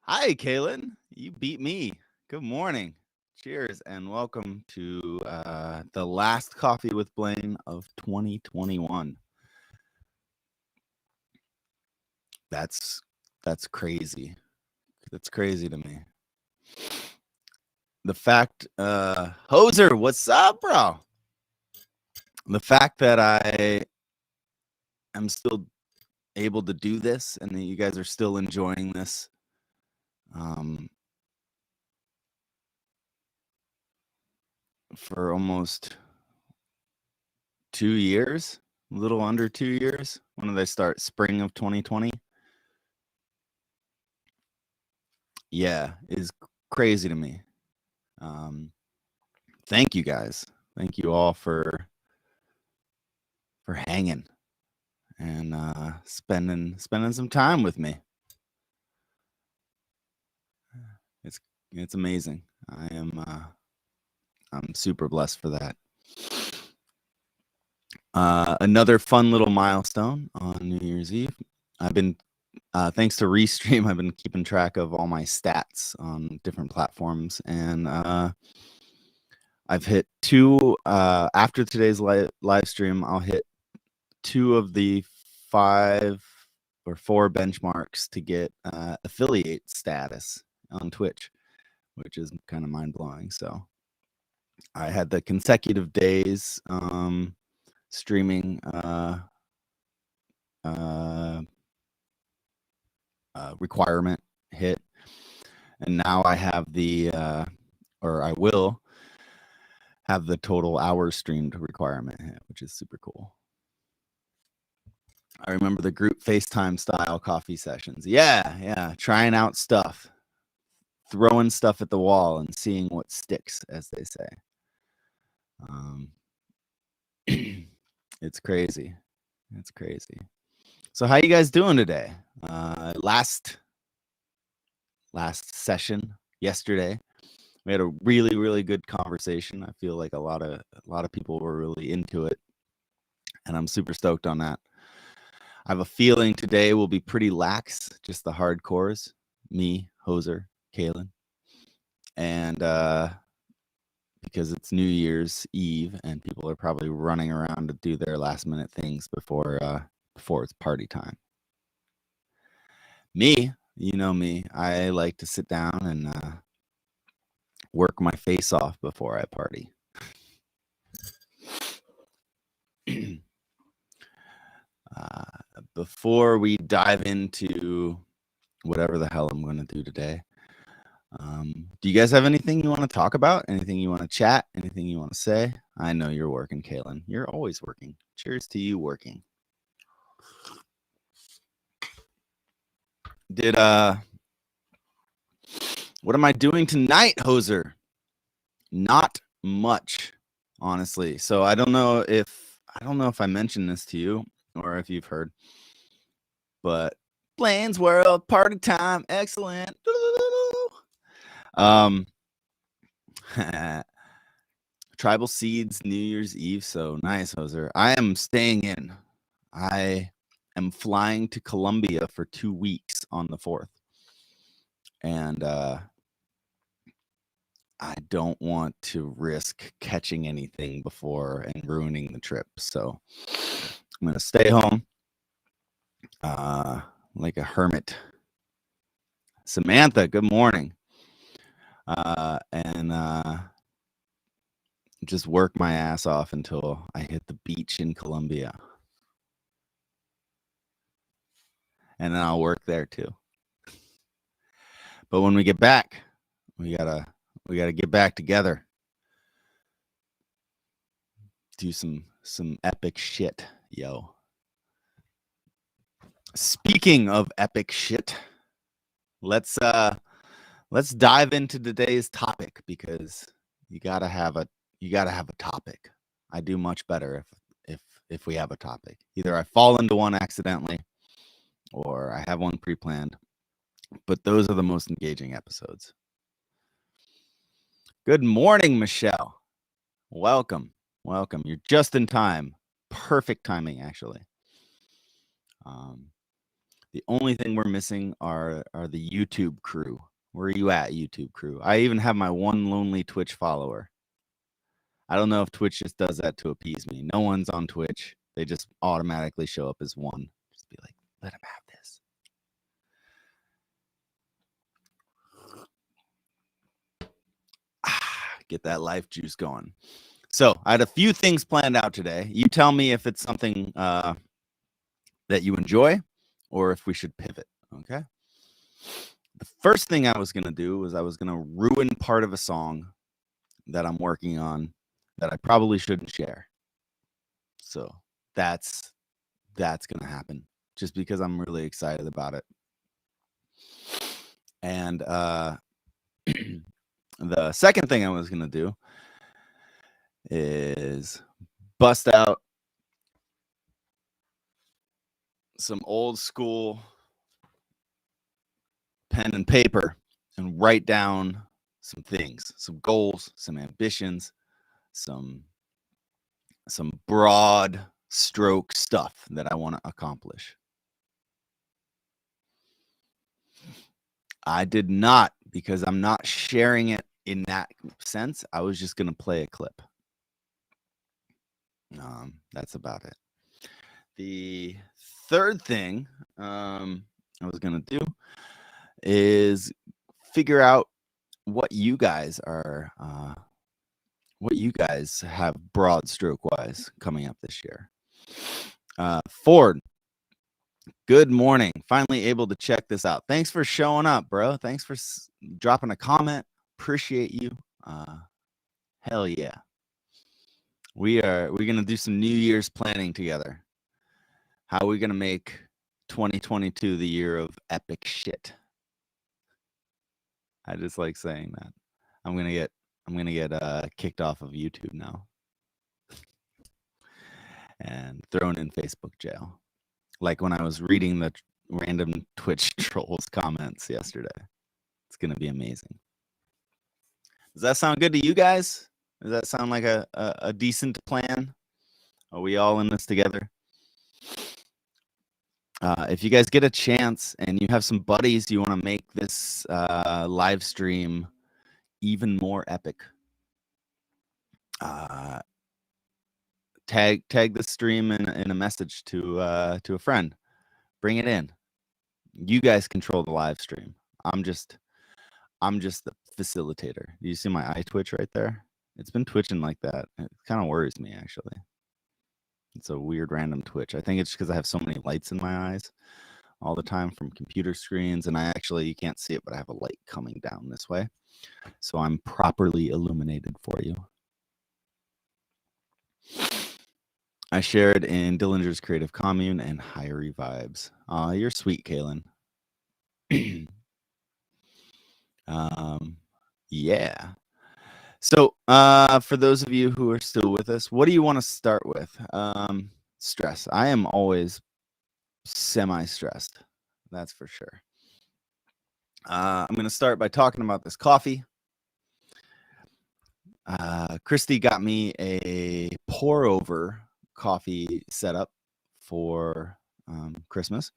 Hi, Kaylin. You beat me. Good morning. Cheers and welcome to the last Coffee with Blaine of 2021. That's crazy. That's crazy to me. The fact, Hoser, what's up, bro? The fact that I am still able to do this and that you guys are still enjoying this. For almost 2 years, a little under 2 years. When did I start? Spring of 2020. Yeah, is crazy to me. Thank you guys. Thank you all for hanging and spending some time with me. It's amazing. I'm super blessed for that. Another fun little milestone on New Year's Eve. I've been thanks to Restream, I've been keeping track of all my stats on different platforms, and I've hit two. After today's live stream, I'll hit 2 of the 5 or 4 benchmarks to get affiliate status on Twitch, which is kind of mind-blowing. So I had the consecutive days streaming requirement hit, and now I have the or I will have the total hours streamed requirement hit, which is super cool. I remember the group FaceTime style coffee sessions. Yeah, trying out stuff, throwing stuff at the wall and seeing what sticks, as they say. It's crazy. It's crazy. So how you guys doing today? Last session yesterday, we had a really good conversation. I feel like a lot of people were really into it, and I'm super stoked on that. I have a feeling today will be pretty lax, just the hardcores, me, Hoser, Kaylin, and because it's New Year's Eve and people are probably running around to do their last minute things before it's party time. Me, you know me, I like to sit down and work my face off before I party. Before we dive into whatever the hell I'm going to do today, do you guys have anything you want to talk about? Anything you want to chat? Anything you want to say? I know you're working, Kaylin. You're always working. Cheers to you working. What am I doing tonight, Hoser? Not much, honestly. So I don't know if I mentioned this to you or if you've heard, but Blaine's World party time, excellent. Tribal Seeds New Year's Eve, so nice, Hoser. I am staying in. I am flying to Colombia for 2 weeks on the 4th, and I don't want to risk catching anything before and ruining the trip. So I'm going to stay home like a hermit. Samantha, good morning. And just work my ass off until I hit the beach in Colombia. And then I'll work there too. But when we get back, we gotta get back together. Do some epic shit, yo. Speaking of epic shit, let's dive into today's topic, because you gotta have a topic. I do much better if we have a topic. Either I fall into one accidentally or I have one pre-planned, but those are the most engaging episodes. Good morning, Michelle. Welcome. You're just in time. Perfect timing, actually. The only thing we're missing are the YouTube crew. Where are you at, YouTube crew? I even have my one lonely Twitch follower. I don't know if Twitch just does that to appease me. No one's on Twitch. They just automatically show up as one. Just be like, let him have this. Get that life juice going. So I had a few things planned out today. You tell me if it's something that you enjoy or if we should pivot, okay? The first thing I was going to do was I was going to ruin part of a song that I'm working on that I probably shouldn't share. So that's going to happen just because I'm really excited about it. And the second thing I was going to do is bust out some old school pen and paper and write down some things, some goals, some ambitions, some broad stroke stuff that I want to accomplish. I did not, because I'm not sharing it in that sense. I was just going to play a clip. That's about it. The third thing I was going to do is figure out what you guys are, what you guys have broad stroke wise coming up this year. Ford, good morning. Finally able to check this out. Thanks for showing up, bro. Thanks for dropping a comment. Appreciate you. Hell yeah. We're going to do some New Year's planning together. How are we going to make 2022 the year of epic shit? I just like saying that. I'm going to get kicked off of YouTube now and thrown in Facebook jail. Like when I was reading the random Twitch trolls comments yesterday. It's going to be amazing. Does that sound good to you guys? Does that sound like a decent plan? Are we all in this together? If you guys get a chance and you have some buddies, you want to make this live stream even more epic, tag the stream in a message to a friend. Bring it in. You guys control the live stream. I'm just the facilitator. Do you see my eye twitch right there? It's been twitching like that. It kind of worries me, actually. It's a weird random twitch. I think it's because I have so many lights in my eyes all the time from computer screens, and you can't see it, but I have a light coming down this way. So I'm properly illuminated for you. I shared in Dillinger's Creative Commune and Highery Vibes. You're sweet, Kaylin. Yeah. So for those of you who are still with us, what do you want to start with? Stress. I am always semi-stressed. That's for sure. I'm going to start by talking about this coffee. Christy got me a pour over coffee setup for Christmas.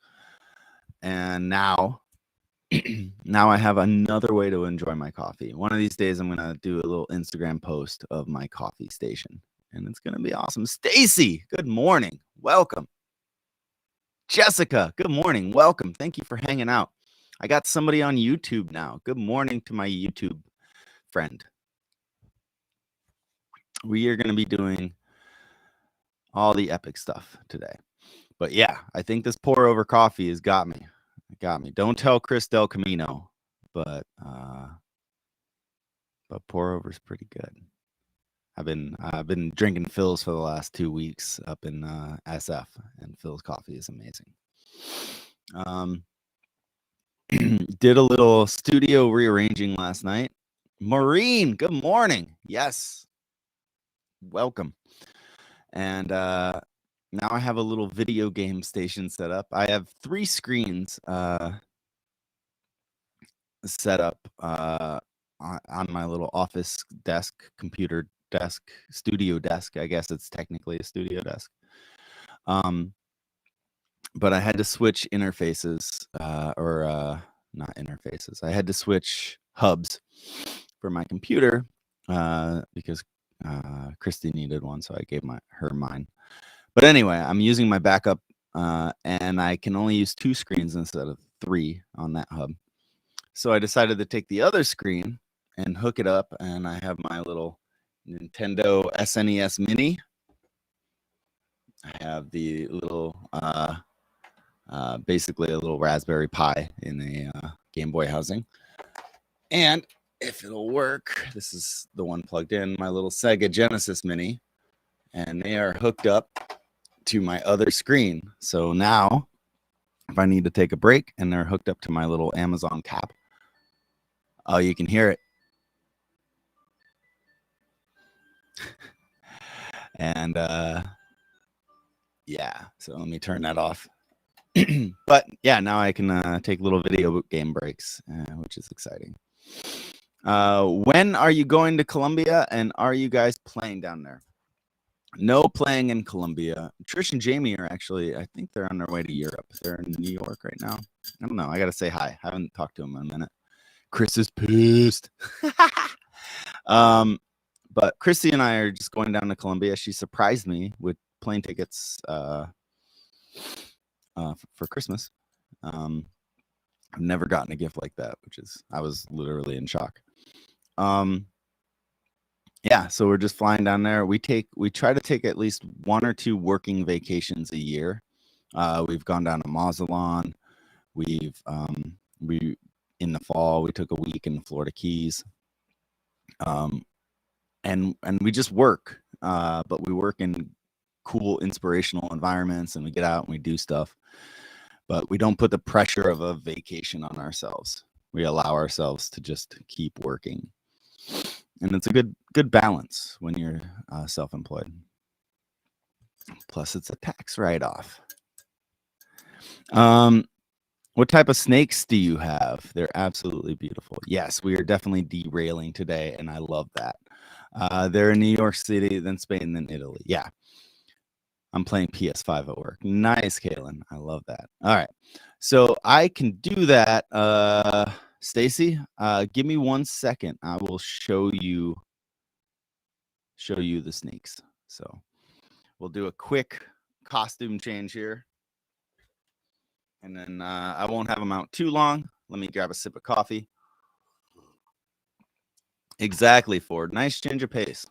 And now I have another way to enjoy my coffee. One of these days, I'm going to do a little Instagram post of my coffee station, and it's going to be awesome. Stacy, good morning. Welcome. Jessica, good morning. Welcome. Thank you for hanging out. I got somebody on YouTube now. Good morning to my YouTube friend. We are going to be doing all the epic stuff today. But yeah, I think this pour over coffee has got me. It got me. Don't tell Chris Del Camino, but pour over is pretty good. I've been drinking Phil's for the last 2 weeks up in SF, and Phil's coffee is amazing. Did a little studio rearranging last night. Maureen, good morning. Yes, welcome. And now I have a little video game station set up. I have 3 screens set up on my little office desk, computer desk, studio desk. I guess it's technically a studio desk. but I had to switch interfaces, not interfaces. I had to switch hubs for my computer because Christy needed one, so I gave her mine. But anyway, I'm using my backup, and I can only use 2 screens instead of 3 on that hub. So I decided to take the other screen and hook it up, and I have my little Nintendo SNES Mini. I have the little, basically a little Raspberry Pi in a Game Boy housing. And if it'll work, this is the one plugged in, my little Sega Genesis Mini, and they are hooked up to my other screen. So now, if I need to take a break and they're hooked up to my little Amazon tap, oh, you can hear it. And yeah, so let me turn that off. But yeah, now I can take little video game breaks, which is exciting. When are you going to Colombia, and are you guys playing down there? No playing in Colombia. Trish and Jamie are actually, I think they're on their way to Europe. They're in New York right now. I don't know. I got to say hi. I haven't talked to him in a minute. Chris is pissed. But Chrissy and I are just going down to Colombia. She surprised me with plane tickets for Christmas. I've never gotten a gift like that, I was literally in shock. Yeah, so we're just flying down there. We try to take at least 1 or 2 working vacations a year. We've gone down to Mazatlan. We in the fall we took a week in the Florida Keys. And we just work, but we work in cool, inspirational environments, and we get out and we do stuff. But we don't put the pressure of a vacation on ourselves. We allow ourselves to just keep working. And it's a good balance when you're self-employed. Plus, it's a tax write-off. What type of snakes do you have? They're absolutely beautiful. Yes, we are definitely derailing today, and I love that. They're in New York City, then Spain, then Italy. Yeah. I'm playing PS5 at work. Nice, Kaylin. I love that. All right. So I can do that. Stacy, give me 1 second. I will show you the snakes. So we'll do a quick costume change here. And then I won't have them out too long. Let me grab a sip of coffee. Exactly, Ford. Nice change of pace,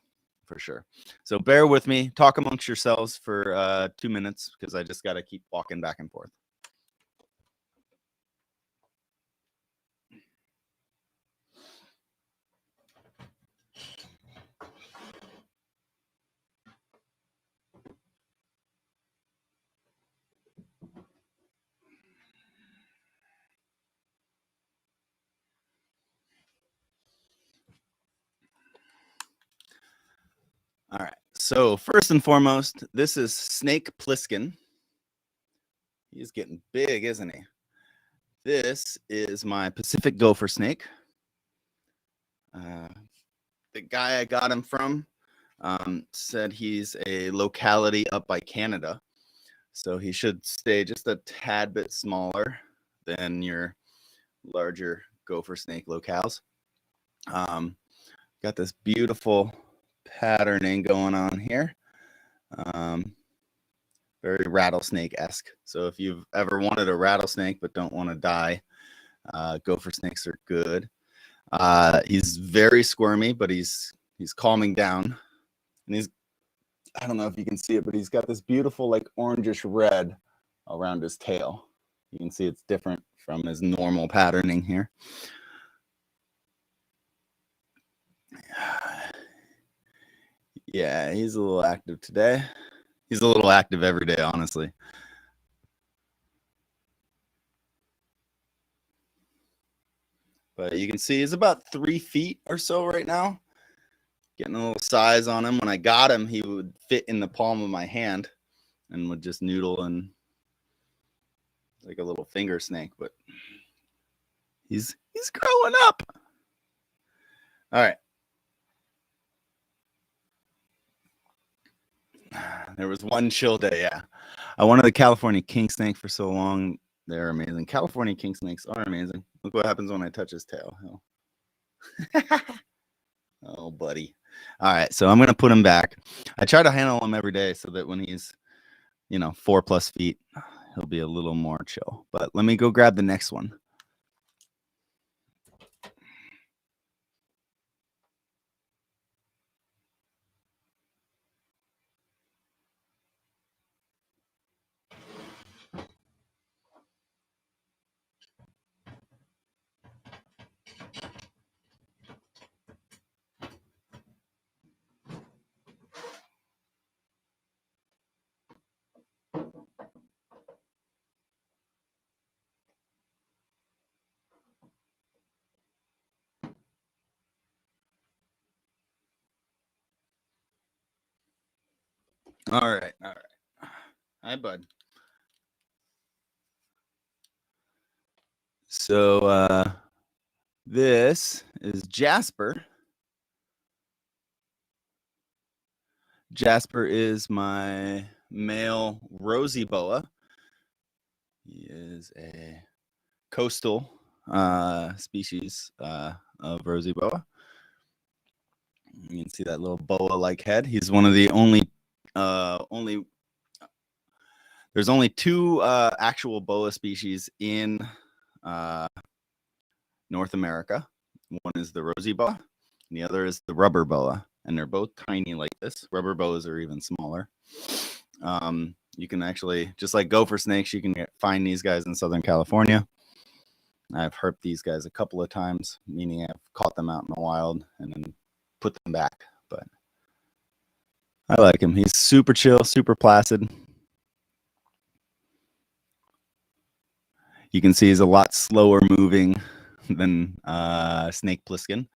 for sure. So bear with me. Talk amongst yourselves for 2 minutes, because I just got to keep walking back and forth. All right. So first and foremost, this is Snake Plissken. He's getting big, isn't he? This is my Pacific gopher snake. The guy I got him from said he's a locality up by Canada. So he should stay just a tad bit smaller than your larger gopher snake locales. Got this beautiful patterning going on here. Very rattlesnake-esque. So if you've ever wanted a rattlesnake but don't want to die, gopher snakes are good. He's very squirmy, but he's calming down. And I don't know if you can see it, but he's got this beautiful like orangish red around his tail. You can see it's different from his normal patterning here. Yeah, he's a little active today. He's a little active every day, honestly. But you can see he's about 3 feet or so right now. Getting a little size on him. When I got him, he would fit in the palm of my hand and would just noodle and like a little finger snake. But he's growing up. All right. There was one chill day, yeah. I wanted the California king snake for so long. They're amazing. California king snakes are amazing. Look what happens when I touch his tail. Oh, buddy. All right, so I'm gonna put him back. I try to handle him every day so that when he's 4+ feet, he'll be a little more chill. But let me go grab the next one. All right. Hi, bud. So this is Jasper. Jasper is my male rosy boa. He is a coastal species of rosy boa. You can see that little boa-like head. He's one of the there's only two actual boa species in North America. One is the rosy boa, and the other is the rubber boa, and they're both tiny like this. Rubber boas are even smaller. You can actually, just like gopher snakes, you can find these guys in Southern California. I've herped these guys a couple of times, meaning I've caught them out in the wild and then put them back. But I like him. He's super chill, super placid. You can see he's a lot slower moving than Snake Plissken.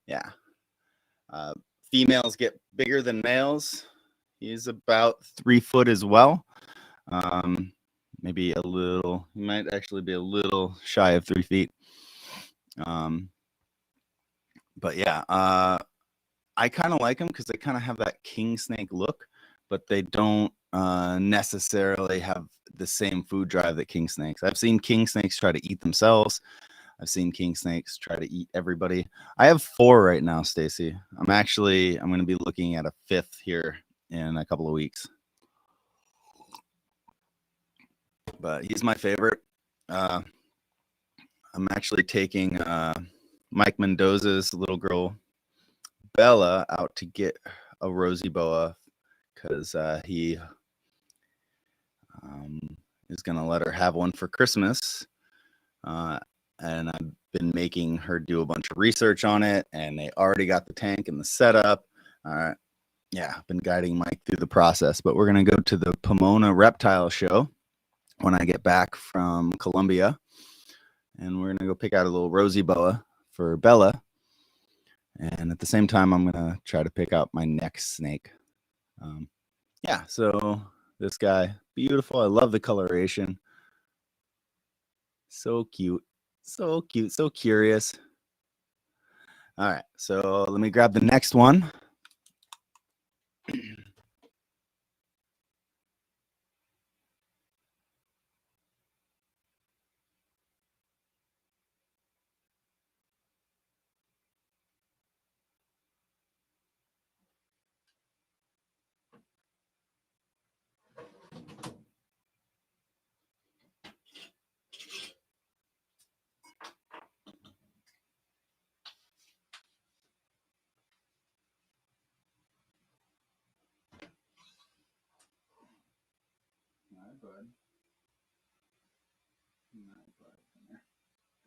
Yeah. Females get bigger than males. He's about 3 foot as well. Maybe a little, he might actually be a little shy of 3 feet. But yeah, I kind of like them because they kind of have that king snake look, but they don't necessarily have the same food drive that king snakes. I've seen king snakes try to eat themselves. I've seen king snakes try to eat everybody. I have 4 right now, Stacy. I'm going to be looking at a 5th here in a couple of weeks. But he's my favorite. I'm actually taking Mike Mendoza's little girl Bella out to get a rosy boa because he is going to let her have one for Christmas. And I've been making her do a bunch of research on it, and they already got the tank and the setup. Yeah, I've been guiding Mike through the process, but we're going to go to the Pomona Reptile Show when I get back from Columbia, and we're going to go pick out a little rosy boa for Bella. And at the same time, I'm going to try to pick out my next snake. Yeah, so this guy, beautiful. I love the coloration. So cute. So cute. So curious. All right, so let me grab the next one.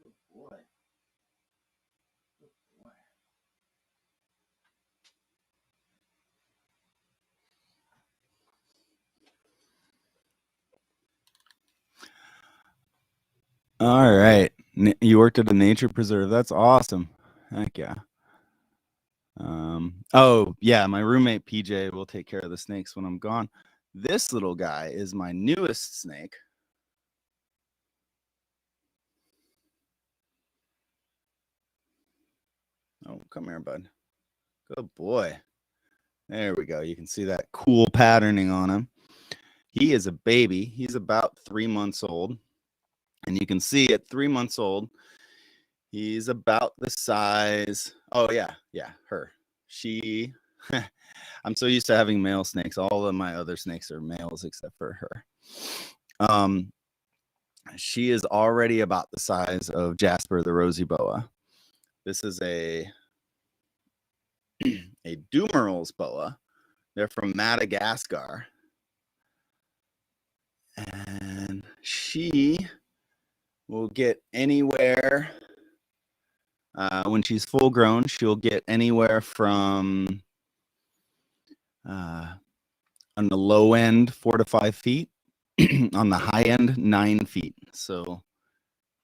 Good boy. Good boy. All right. You worked at a nature preserve. That's awesome. Heck yeah. Oh, yeah. My roommate PJ will take care of the snakes when I'm gone. This little guy is my newest snake. Oh, come here, bud. Good boy. There we go. You can see that cool patterning on him. He is a baby. He's about 3 months old. And you can see at 3 months old, he's about the size. Oh, yeah. Yeah. Her. She. I'm so used to having male snakes. All of my other snakes are males except for her. She is already about the size of Jasper the rosy boa. This is a Dumeral's boa. They're from Madagascar. And she will get anywhere, when she's full grown, she'll get anywhere from, on the low end, 4 to 5 feet. On the high end, 9 feet. So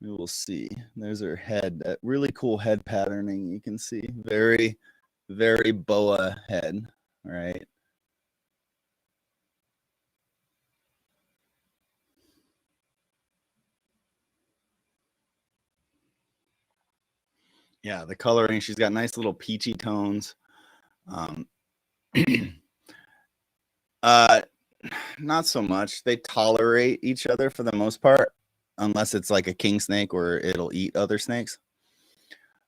we will see. There's her head, that really cool head patterning you can see. Very, very boa head, right? Yeah, the coloring, she's got nice little peachy tones. Not so much. They tolerate each other for the most part, unless it's like a king snake where it'll eat other snakes.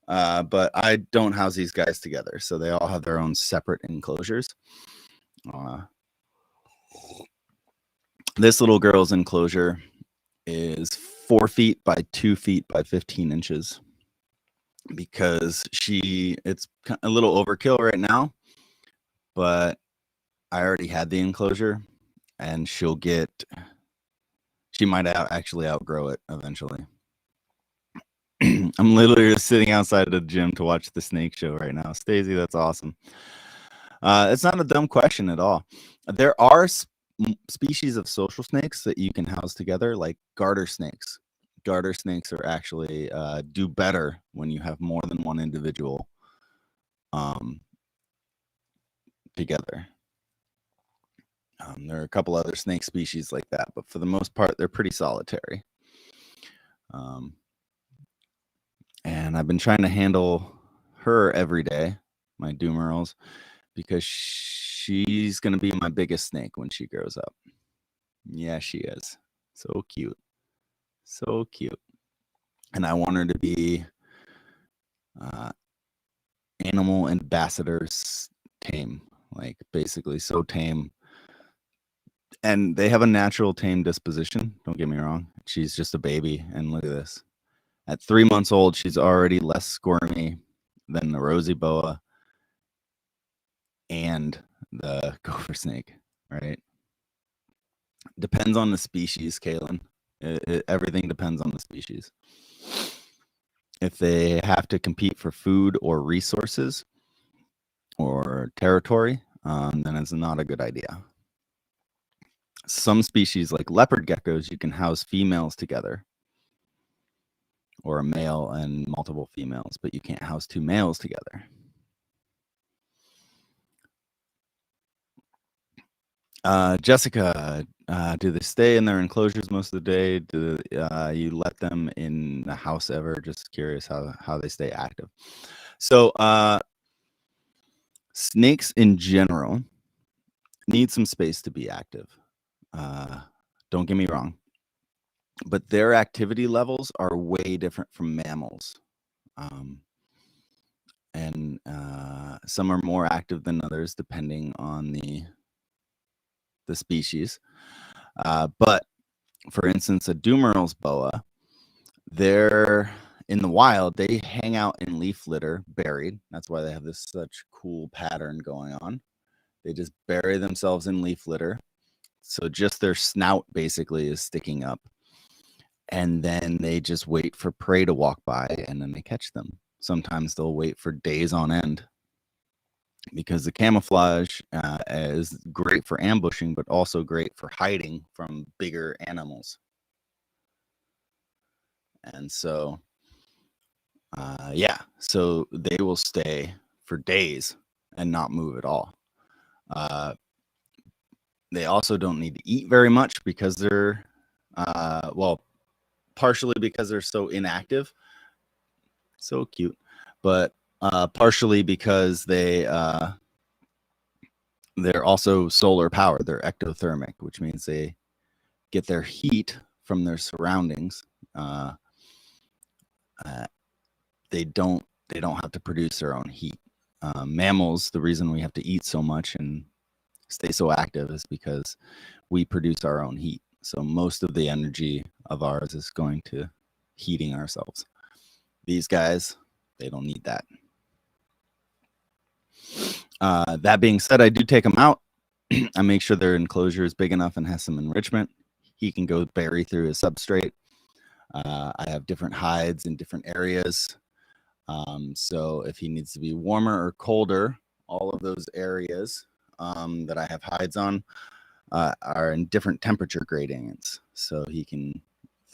But I don't house these guys together, so they all have their own separate enclosures. This little girl's enclosure is 4 feet by 2 feet by 15 inches because it's a little overkill right now, but I already had the enclosure and she might actually outgrow it eventually. I'm literally just sitting outside of the gym to watch the snake show right now. Stacey, that's awesome. It's not a dumb question at all. There are species of social snakes that you can house together, like garter snakes. Garter snakes are actually do better when you have more than one individual together. There are a couple other snake species like that, but for the most part, they're pretty solitary. And I've been trying to handle her every day, my Dumerals, because she's going to be my biggest snake when she grows up. Yeah, she is. So cute. So cute. And I want her to be animal ambassadors tame, like basically so tame. And they have a natural tame disposition. Don't get me wrong. She's just a baby. And look at this. At 3 months old, she's already less squirmy than the rosy boa and the gopher snake, right? Depends on the species, Kaylin. Everything depends on the species. If they have to compete for food or resources or territory, then it's not a good idea. Some species, like leopard geckos, you can house females together, or a male and multiple females, but you can't house 2 males together. Jessica, do they stay in their enclosures most of the day? Do you let them in the house ever? Just curious how they stay active. So snakes in general need some space to be active. Don't get me wrong, but their activity levels are way different from mammals. And some are more active than others depending on the species. But for instance, a Dumeral's boa, they're in the wild, they hang out in leaf litter buried. That's why they have this such cool pattern going on. They just bury themselves in leaf litter. So just their snout basically is sticking up. And then they just wait for prey to walk by and then they catch them. Sometimes they'll wait for days on end because the camouflage is great for ambushing, but also great for hiding from bigger animals. And so, yeah, so they will stay for days and not move at all. They also don't need to eat very much because they're, well, partially because they're so inactive. So cute. But partially because they they're also solar powered. They're ectothermic, which means they get their heat from their surroundings. Uh, they don't have to produce their own heat. Mammals, the reason we have to eat so much and stay so active is because we produce our own heat. So most of the energy of ours is going to heating ourselves. These guys, they don't need that. That being said, I do take them out. I make sure their enclosure is big enough and has some enrichment. He can go bury through his substrate. I have different hides in different areas. So if he needs to be warmer or colder, all of those areas that I have hides on are in different temperature gradients. So he can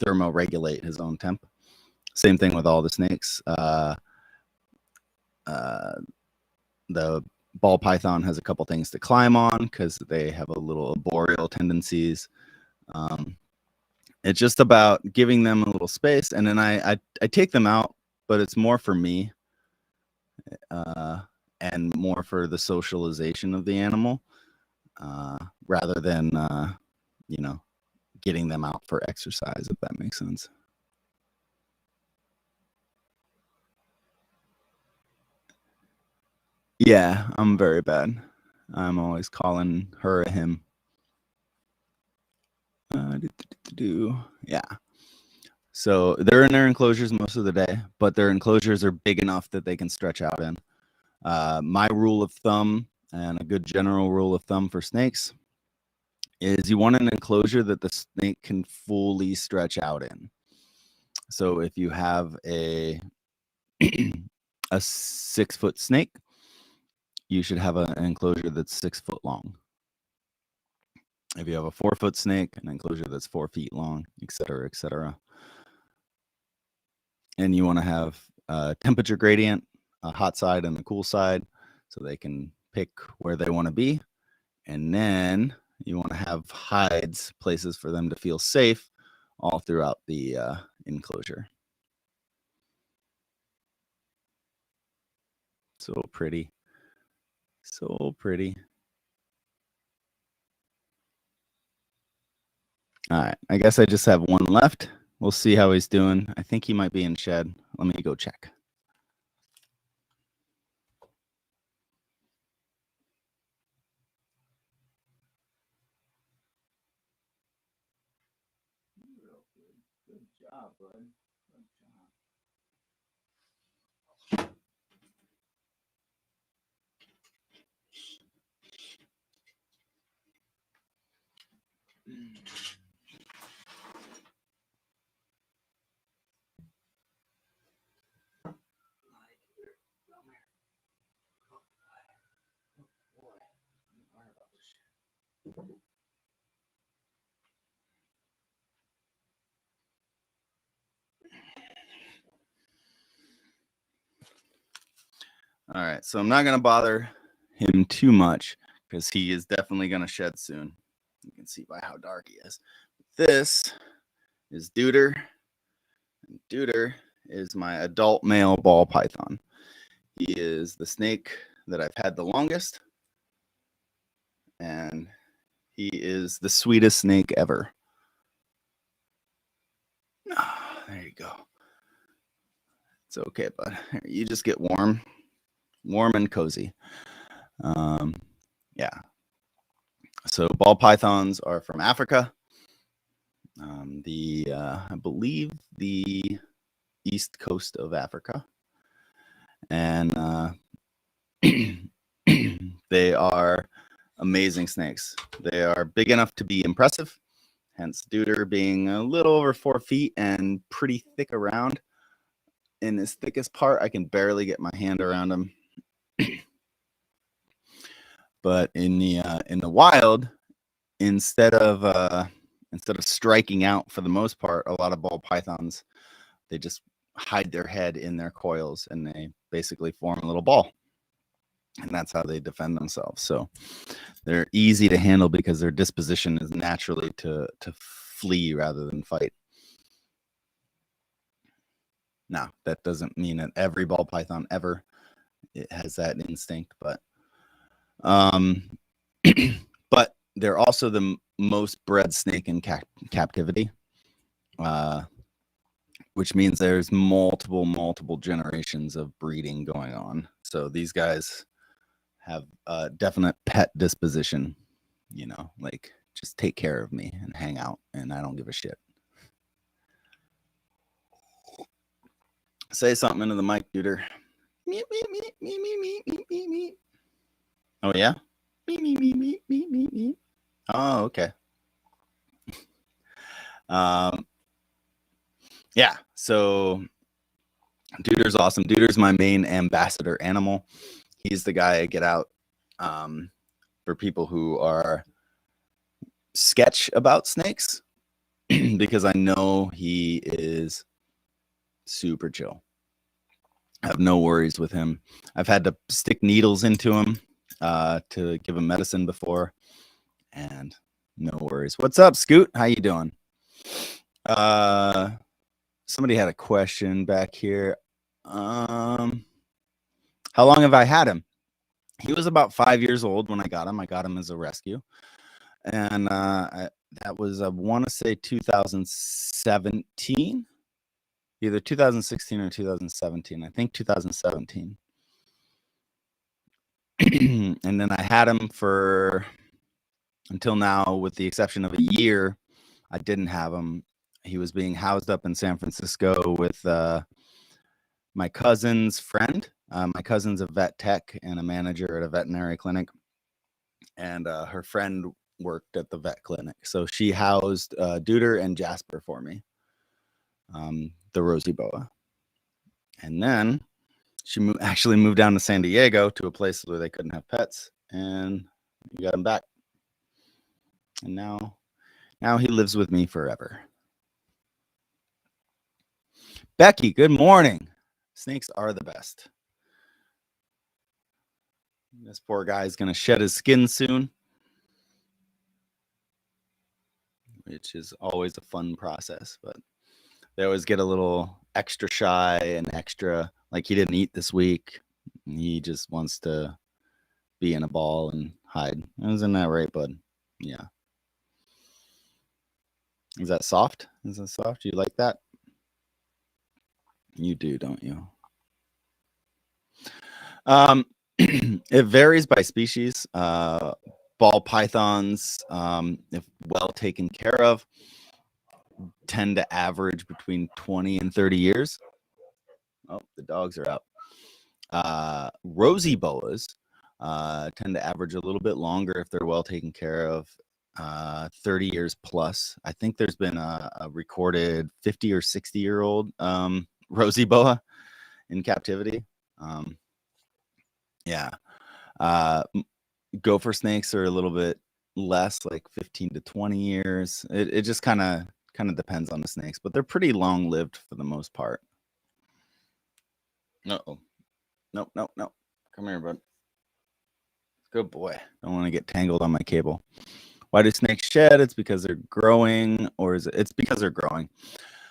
thermoregulate his own temp. Same thing with all the snakes. The ball python has a couple things to climb on because they have a little arboreal tendencies. It's just about giving them a little space, and then I take them out, but it's more for me and more for the socialization of the animal rather than you know, getting them out for exercise, if that makes sense. Yeah, I'm very bad. I'm always calling her a him. Yeah. So they're in their enclosures most of the day, but their enclosures are big enough that they can stretch out in. My rule of thumb, and a good general rule of thumb for snakes, is you want an enclosure that the snake can fully stretch out in. So if you have a 6-foot snake, you should have an enclosure that's 6 foot long. If you have a 4-foot snake, an enclosure that's 4 feet long, et cetera, et cetera. And you want to have a temperature gradient, a hot side and a cool side, so they can pick where they want to be. And then you want to have hides, places for them to feel safe all throughout the enclosure. So pretty. So pretty. All right. I guess I just have one left. We'll see how he's doing. I think he might be in shed. Let me go check. Good job, bud. Good job. All right, so I'm not going to bother him too much because he is definitely going to shed soon. You can see by how dark he is. This is Duder. And Duder is my adult male ball python. He is the snake that I've had the longest, and he is the sweetest snake ever. Oh, there you go. It's okay, bud. You just get warm and cozy. Yeah. So ball pythons are from Africa. I believe the east coast of Africa, and they are amazing snakes. They are big enough to be impressive, hence Duder being a little over 4 feet and pretty thick around. In his thickest part, I can barely get my hand around him. But in the wild, instead of striking out for the most part, a lot of ball pythons, they just hide their head in their coils and they basically form a little ball. And that's how they defend themselves. So they're easy to handle because their disposition is naturally to flee rather than fight. Now, that doesn't mean that every ball python ever it has that instinct, but But they're also the most bred snake in captivity, which means there's multiple generations of breeding going on. So these guys have a definite pet disposition, like just take care of me and hang out, and I don't give a shit. Say something into the mic, Duder. Me. Oh yeah. Me. Oh, okay. Yeah. So Duder's awesome. Duder's my main ambassador animal. He's the guy I get out for people who are sketch about snakes because I know he is super chill. I have no worries with him. I've had to stick needles into him to give him medicine before, and no worries. What's up, Scoot? How you doing? Somebody had a question back here. How long have I had him? He was about 5 years old when I got him. I got him as a rescue, and that was I want to say 2017, either 2016 or 2017. I think 2017. And then I had him for until now, with the exception of a year. I didn't have him. He was being housed up in San Francisco with my cousin's friend. My cousin's a vet tech and a manager at a veterinary clinic, and her friend worked at the vet clinic. So she housed Duder and Jasper for me, the Rosie Boa. And then she actually moved down to San Diego to a place where they couldn't have pets, and we got him back. And now he lives with me forever. Becky, good morning. Snakes are the best. This poor guy is going to shed his skin soon, which is always a fun process, but they always get a little extra shy and extra, like he didn't eat this week. He just wants to be in a ball and hide. Isn't that right, bud? Yeah. Is that soft? Is that soft? Do you like that? You do, don't you? It varies by species. Ball pythons, if well taken care of, tend to average between 20 and 30 years. Oh, the dogs are out. Rosie boas tend to average a little bit longer if they're well taken care of, 30 years plus. I think there's been a recorded 50 or 60-year-old Rosie boa in captivity. Yeah. Gopher snakes are a little bit less, like 15 to 20 years. It just kind of depends on the snakes, but they're pretty long lived for the most part. Uh-oh. Nope. Come here, bud. Good boy. Don't want to get tangled on my cable. Why do snakes shed? It's because they're growing, or is it's because they're growing.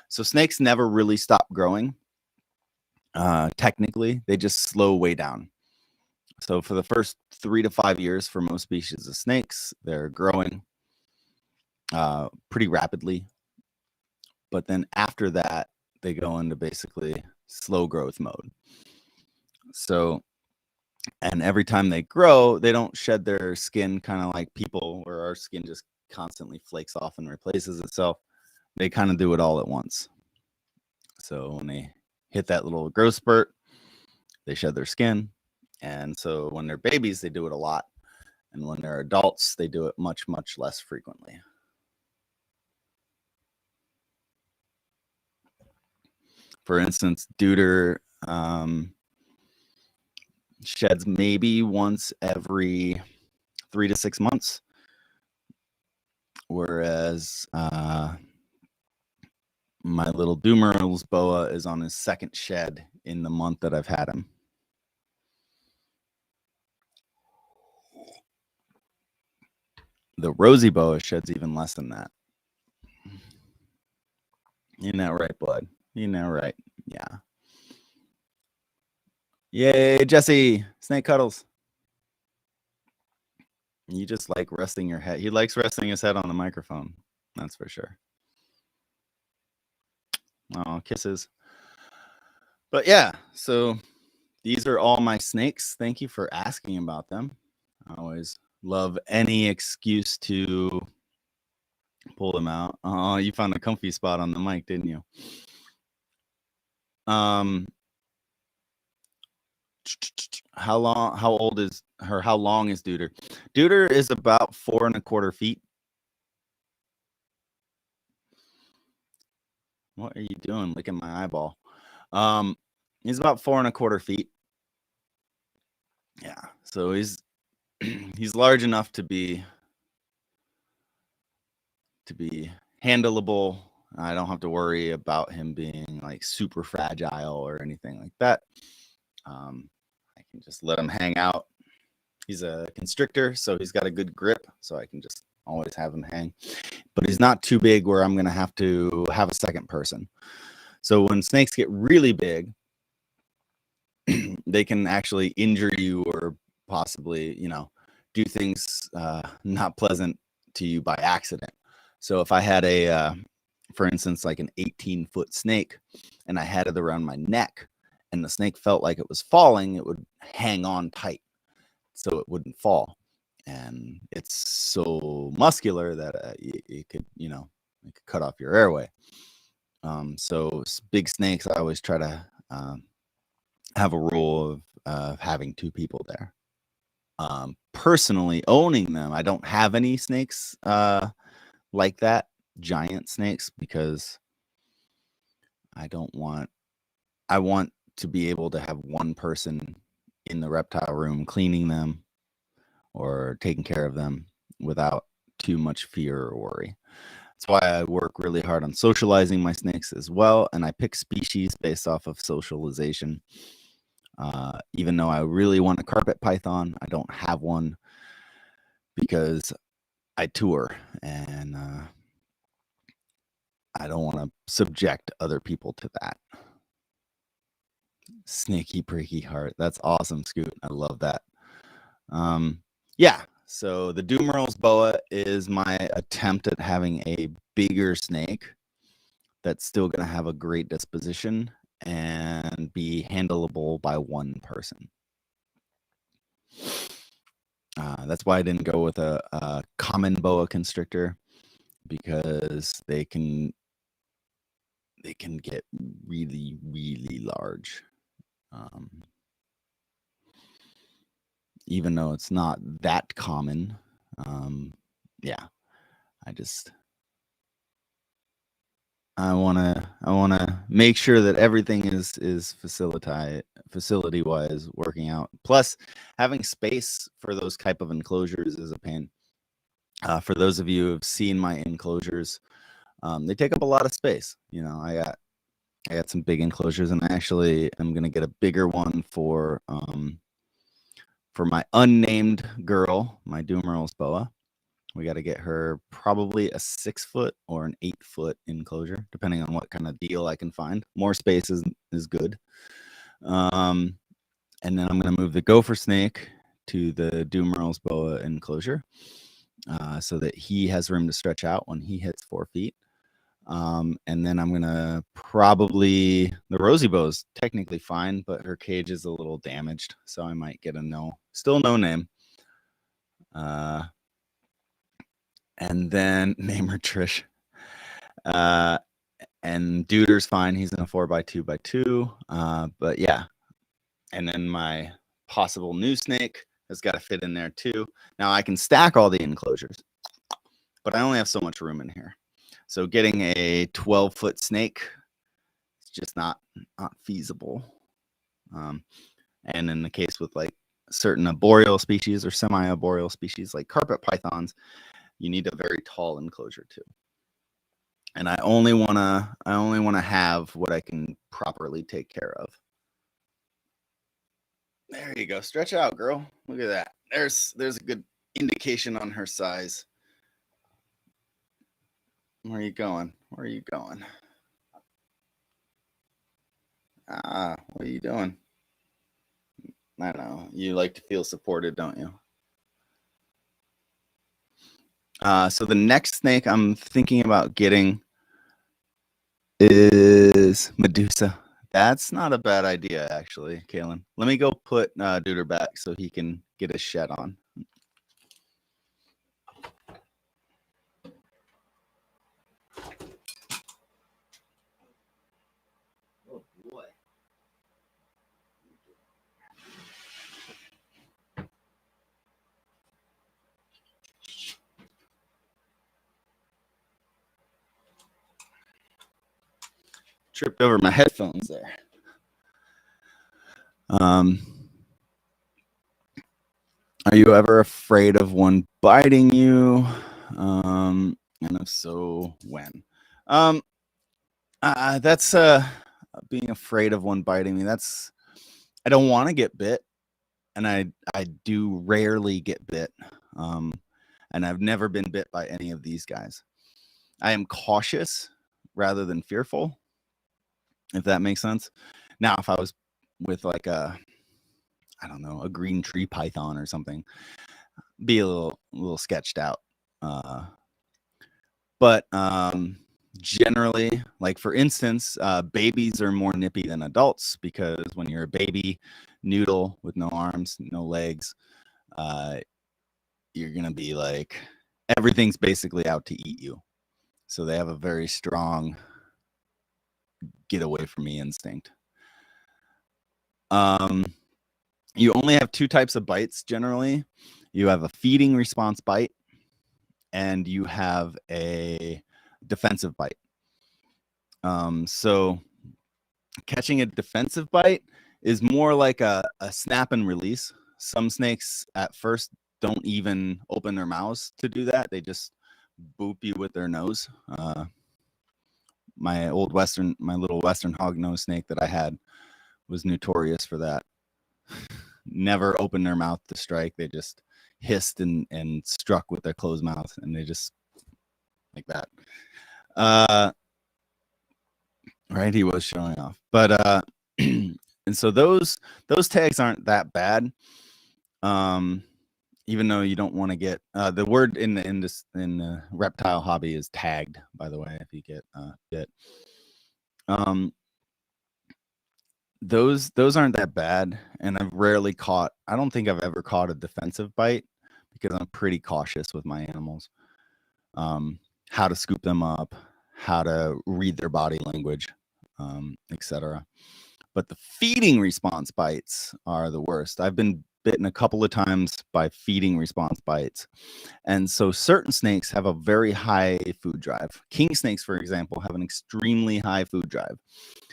So snakes never really stop growing. Technically, they just slow way down. So for the first 3 to 5 years for most species of snakes, they're growing pretty rapidly. But then after that, they go into basically slow growth mode. So, and every time they grow, they don't shed their skin kind of like people, where our skin just constantly flakes off and replaces itself. They kind of do it all at once. So when they hit that little growth spurt, they shed their skin. And so when they're babies, they do it a lot. And when they're adults, they do it much less frequently. For instance, Duder sheds maybe once every 3 to 6 months, whereas my little Doomer's boa is on his second shed in the month that I've had him. The Rosie boa sheds even less than that. You're not right, bud. You're not right. Yeah. Yay, Jesse. Snake cuddles. You just like resting your head. He likes resting his head on the microphone. That's for sure. Oh, kisses. But yeah, so these are all my snakes. Thank you for asking about them. I always love any excuse to pull them out. Oh, you found a comfy spot on the mic, didn't you? How long is Duder? Duder is about 4¼ feet. What are you doing? Licking my eyeball. He's about 4¼ feet. Yeah, so he's he's large enough to be handleable. I don't have to worry about him being like super fragile or anything like that. I can just let him hang out. He's a constrictor, so he's got a good grip, so I can just always have him hang. But he's not too big where I'm going to have a second person. So when snakes get really big, they can actually injure you or possibly, do things not pleasant to you by accident. So if I had for instance, like an 18-foot snake and I had it around my neck and the snake felt like it was falling, it would hang on tight so it wouldn't fall. And it's so muscular that it could cut off your airway. So big snakes, I always try to have a rule of having 2 people there. Personally owning them, I don't have any snakes like that, giant snakes, because I want to be able to have one person in the reptile room cleaning them or taking care of them without too much fear or worry. That's why I work really hard on socializing my snakes as well, and I pick species based off of socialization. Even though I really want a carpet python, I don't have one because I tour and I don't want to subject other people to that. Sneaky preaky heart. That's awesome, Scoot. I love that. Yeah, so the Dumeral's boa is my attempt at having a bigger snake that's still going to have a great disposition and be handleable by one person. That's why I didn't go with a common boa constrictor, because they can get really, really large. Even though it's not that common. Yeah, I wanna make sure that everything is facility wise working out. Plus, having space for those type of enclosures is a pain. For those of you who have seen my enclosures, they take up a lot of space. I got some big enclosures, and I actually am gonna get a bigger one for my unnamed girl, my Dumeral's boa. We got to get her probably a 6-foot or an 8-foot enclosure, depending on what kind of deal I can find. More space is good. And then I'm going to move the gopher snake to the Dumeral's boa enclosure, so that he has room to stretch out when he hits 4 feet. And then I'm going to the Rosie boa is technically fine, but her cage is a little damaged. So I might get still no name. And then name her Trish. And Duder's fine. He's in a 4x2x2. But yeah. And then my possible new snake has got to fit in there too. Now I can stack all the enclosures, but I only have so much room in here. So getting a 12-foot snake is just not feasible. And in the case with like certain arboreal species or semi-arboreal species like carpet pythons, you need a very tall enclosure too. And I only wanna have what I can properly take care of. There you go. Stretch out, girl. Look at that. There's a good indication on her size. Where are you going? Where are you going? What are you doing? I know. You like to feel supported, don't you? So the next snake I'm thinking about getting is Medusa. That's not a bad idea, actually, Kalen. Let me go put Duder back so he can get his shed on. Oh boy. Tripped over my headphones there. Are you ever afraid of one biting you? And if so, when? That's being afraid of one biting me. That's I don't want to get bit, and I do rarely get bit. And I've never been bit by any of these guys. I am cautious rather than fearful, if that makes sense. Now, if I was with like I don't know, a green tree python or something, be a little sketched out. But generally, like for instance, babies are more nippy than adults because when you're a baby noodle with no arms, no legs, you're gonna be like everything's basically out to eat you. So they have a very strong get away from me instinct. You only have two types of bites generally. You have a feeding response bite, and you have a defensive bite. So catching a defensive bite is more like a snap and release. Some snakes at first don't even open their mouths to do that. They just boop you with their nose. My little Western hognose snake that I had was notorious for that. Never opened their mouth to strike. They just hissed and struck with their closed mouth, and they just like that. Right, he was showing off, but and so those tags aren't that bad. Even though you don't want to get the word in the reptile hobby is tagged, by the way, if you get bit. Those aren't that bad, and I've rarely caught. I don't think I've ever caught a defensive bite because I'm pretty cautious with my animals. How to scoop them up, how to read their body language, etc. But the feeding response bites are the worst. I've been bitten a couple of times by feeding response bites. And so certain snakes have a very high food drive. King snakes, for example, have an extremely high food drive.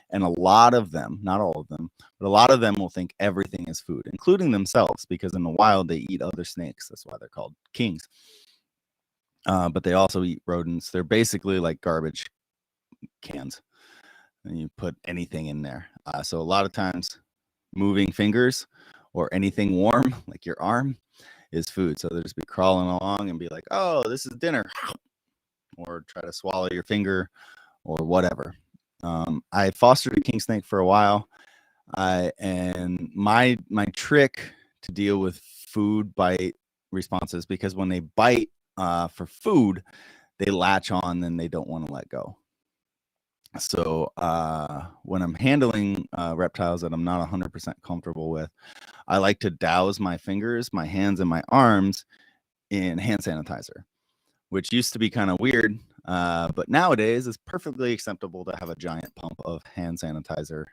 And a lot of them, not all of them, but a lot of them will think everything is food, including themselves, because in the wild they eat other snakes. That's why they're called kings. But they also eat rodents. They're basically like garbage cans. And you put anything in there. So a lot of times moving fingers or anything warm, like your arm, is food. So they'll just be crawling along and be like, oh, this is dinner. Or try to swallow your finger or whatever. I fostered a king snake for a while. And my trick to deal with food bite responses, because when they bite for food, they latch on and they don't want to let go. So when I'm handling reptiles that I'm not 100% comfortable with, I like to douse my fingers, my hands, and my arms in hand sanitizer, which used to be kind of weird. But nowadays it's perfectly acceptable to have a giant pump of hand sanitizer.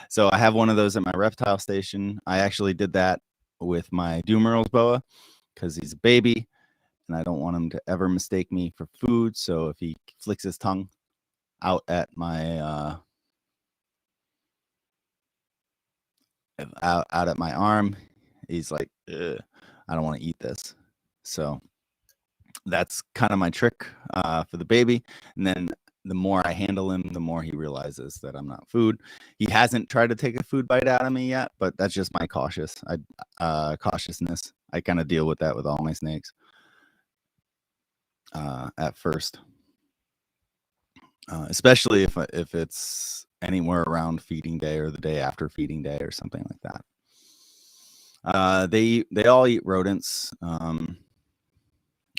So I have one of those at my reptile station. I actually did that with my Dumerals boa because he's a baby and I don't want him to ever mistake me for food. So if he flicks his tongue out at my out at my arm, he's like, I don't want to eat this. So that's kind of my trick for the baby. And then the more I handle him, the more he realizes that I'm not food. He hasn't tried to take a food bite out of me yet, but that's just my cautiousness. I kind of deal with that with all my snakes at first. Especially if it's anywhere around feeding day or the day after feeding day or something like that. They all eat rodents.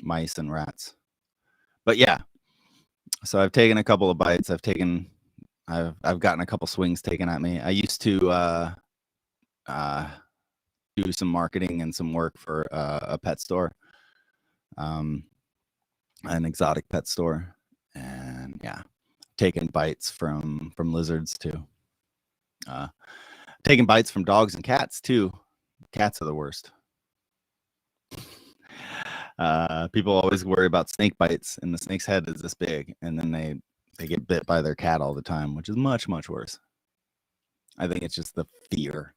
mice and rats. But yeah, so I've taken a couple of bites. I've gotten a couple swings taken at me. I used to do some marketing and some work for a pet store, an exotic pet store, and yeah, taken bites from lizards too. Taking bites from dogs and cats too. Cats are the worst. People always worry about snake bites, and the snake's head is this big, and then they get bit by their cat all the time, which is much, much worse. I think it's just the fear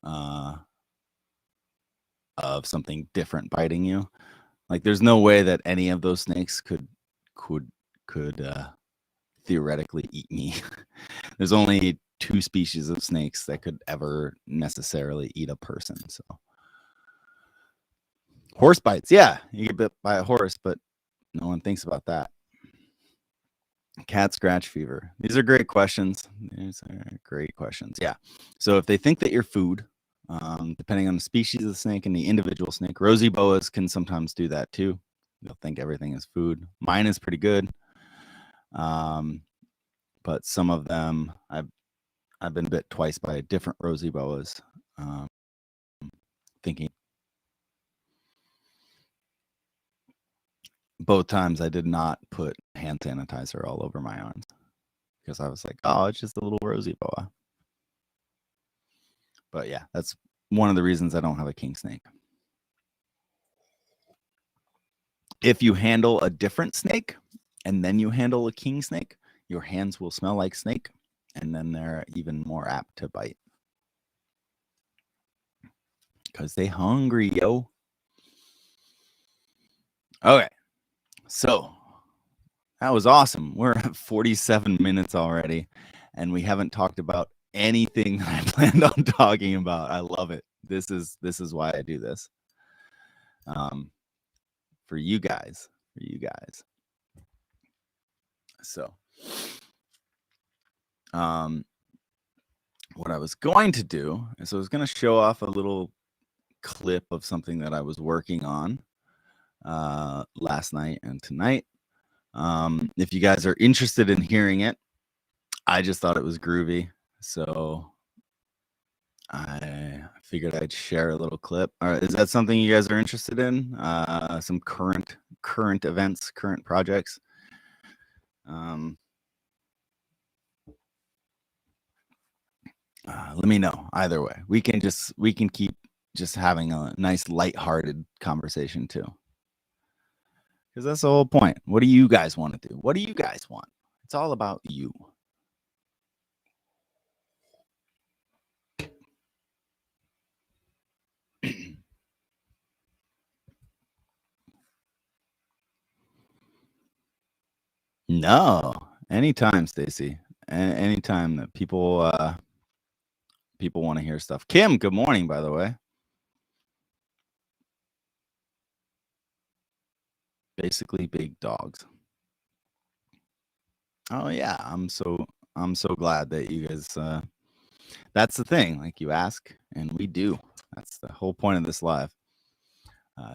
of something different biting you. Like, there's no way that any of those snakes could theoretically eat me. There's only 2 species of snakes that could ever necessarily eat a person. So horse bites, yeah, you get bit by a horse, but no one thinks about that. Cat scratch fever. These are great questions. Yeah. So if they think that you're food, depending on the species of the snake and the individual snake, rosy boas can sometimes do that too. They'll think everything is food. Mine is pretty good. But some of them, I've been bit twice by different rosy boas, thinking. Both times I did not put hand sanitizer all over my arms because I was like, oh, it's just a little rosy boa. But yeah, that's one of the reasons I don't have a king snake. If you handle a different snake and then you handle a king snake, your hands will smell like snake, and then they're even more apt to bite. Because they hungry, yo. Okay, so that was awesome. We're at 47 minutes already, and we haven't talked about anything that I planned on talking about. I love it. This is why I do this. For you guys. So, what I was going to do is I was going to show off a little clip of something that I was working on last night and tonight. If you guys are interested in hearing it, I just thought it was groovy, so I figured I'd share a little clip. All right, is that something you guys are interested in? Some current events, current projects. Let me know. Either way, we can keep just having a nice lighthearted conversation too, because that's the whole point. What do you guys want to do? What do you guys want? It's all about you. No, anytime, Stacy. Anytime that people want to hear stuff. Kim, good morning, by the way. Basically, big dogs. Oh yeah, I'm so glad that you guys. That's the thing. Like, you ask, and we do. That's the whole point of this live.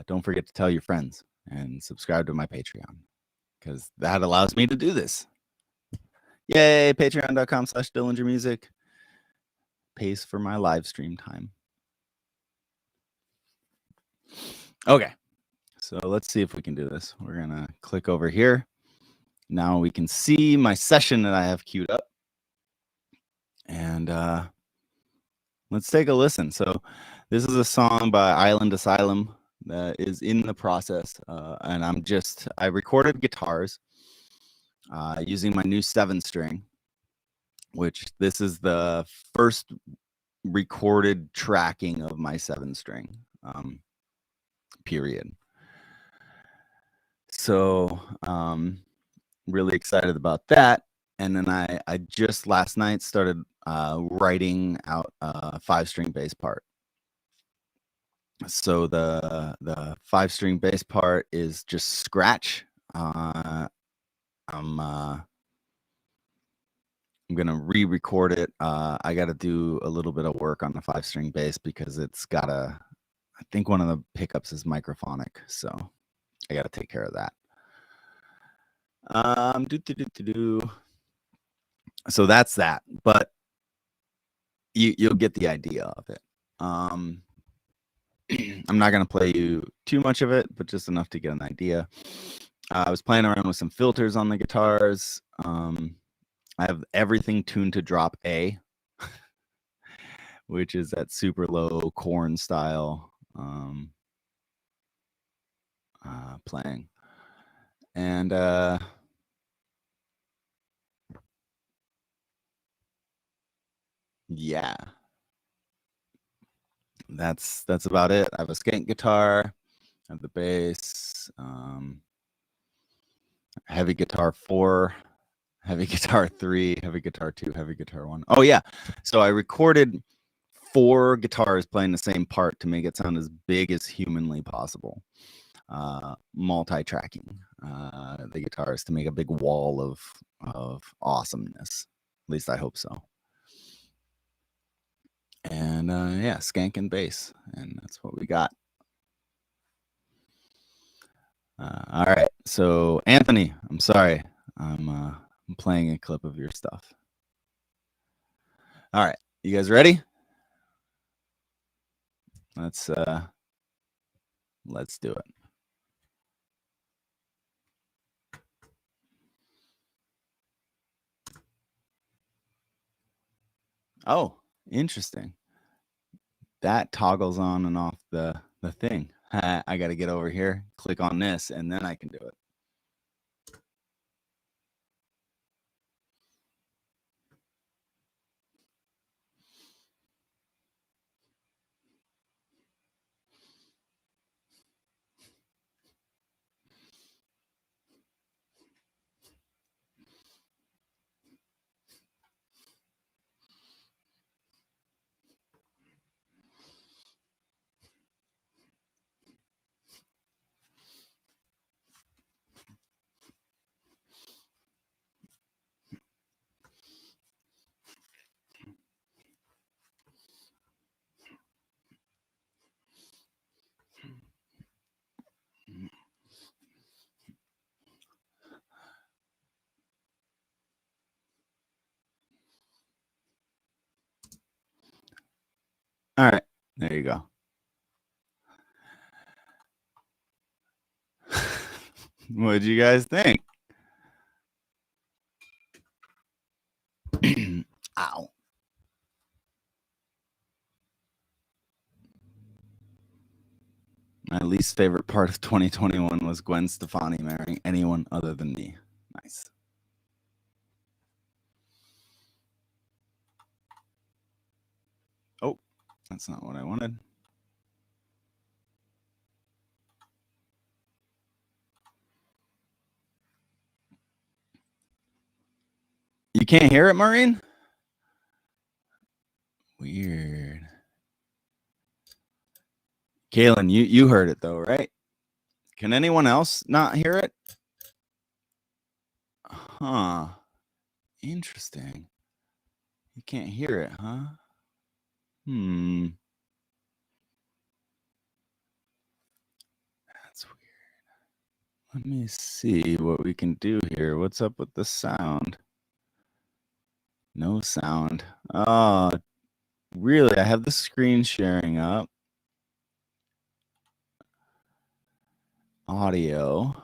Don't forget to tell your friends and subscribe to my Patreon, because that allows me to do this. Yay! Patreon.com/DillingerMusic pays for my live stream time. Okay, so let's see if we can do this. We're gonna click over here. Now we can see my session that I have queued up, and let's take a listen. So this is a song by Island Asylum that is in the process, and I recorded guitars using my new 7-string, which this is the first recorded tracking of my 7-string, period. So really excited about that. And then I just last night started writing out a 5-string bass part. So the 5-string bass part is just scratch. I'm gonna re-record it. I got to do a little bit of work on the 5-string bass because it's got I think one of the pickups is microphonic. So I got to take care of that. So that's that, but you'll get the idea of it. I'm not going to play you too much of it, but just enough to get an idea. I was playing around with some filters on the guitars. I have everything tuned to drop A, which is that super low corn style playing. And yeah, that's about it. I have a skank guitar, I have the bass, heavy guitar 4, heavy guitar 3, heavy guitar 2, heavy guitar 1. Oh yeah, so I recorded 4 guitars playing the same part to make it sound as big as humanly possible. Multi-tracking the guitars to make a big wall of awesomeness. At least I hope so. And yeah, skank and bass, and that's what we got. All right, so Anthony, I'm sorry, I'm playing a clip of your stuff. All right, you guys ready? Let's do it. Oh, interesting. That toggles on and off the thing. I got to get over here, click on this, and then I can do it. All right, there you go. What did you guys think? Ow. My least favorite part of 2021 was Gwen Stefani marrying anyone other than me. Nice. Oh, that's not what I wanted. You can't hear it, Maureen? Weird. Kaylin, you heard it though, right? Can anyone else not hear it? Huh. Interesting. You can't hear it, huh? That's weird. Let me see what we can do here. What's up with the sound? No sound. Oh, really? I have the screen sharing up. Audio.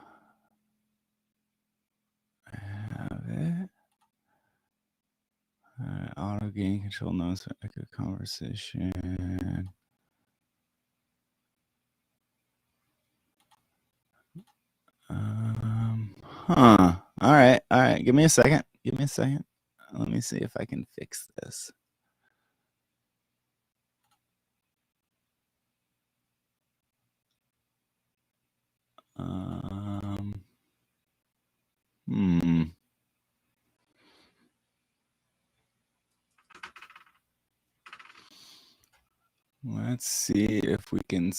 I have it. Auto gain control notes. Echo conversation. Huh. All right. All right. Give me a second. Give me a second. Let me see if I can fix this. Let's see if we can.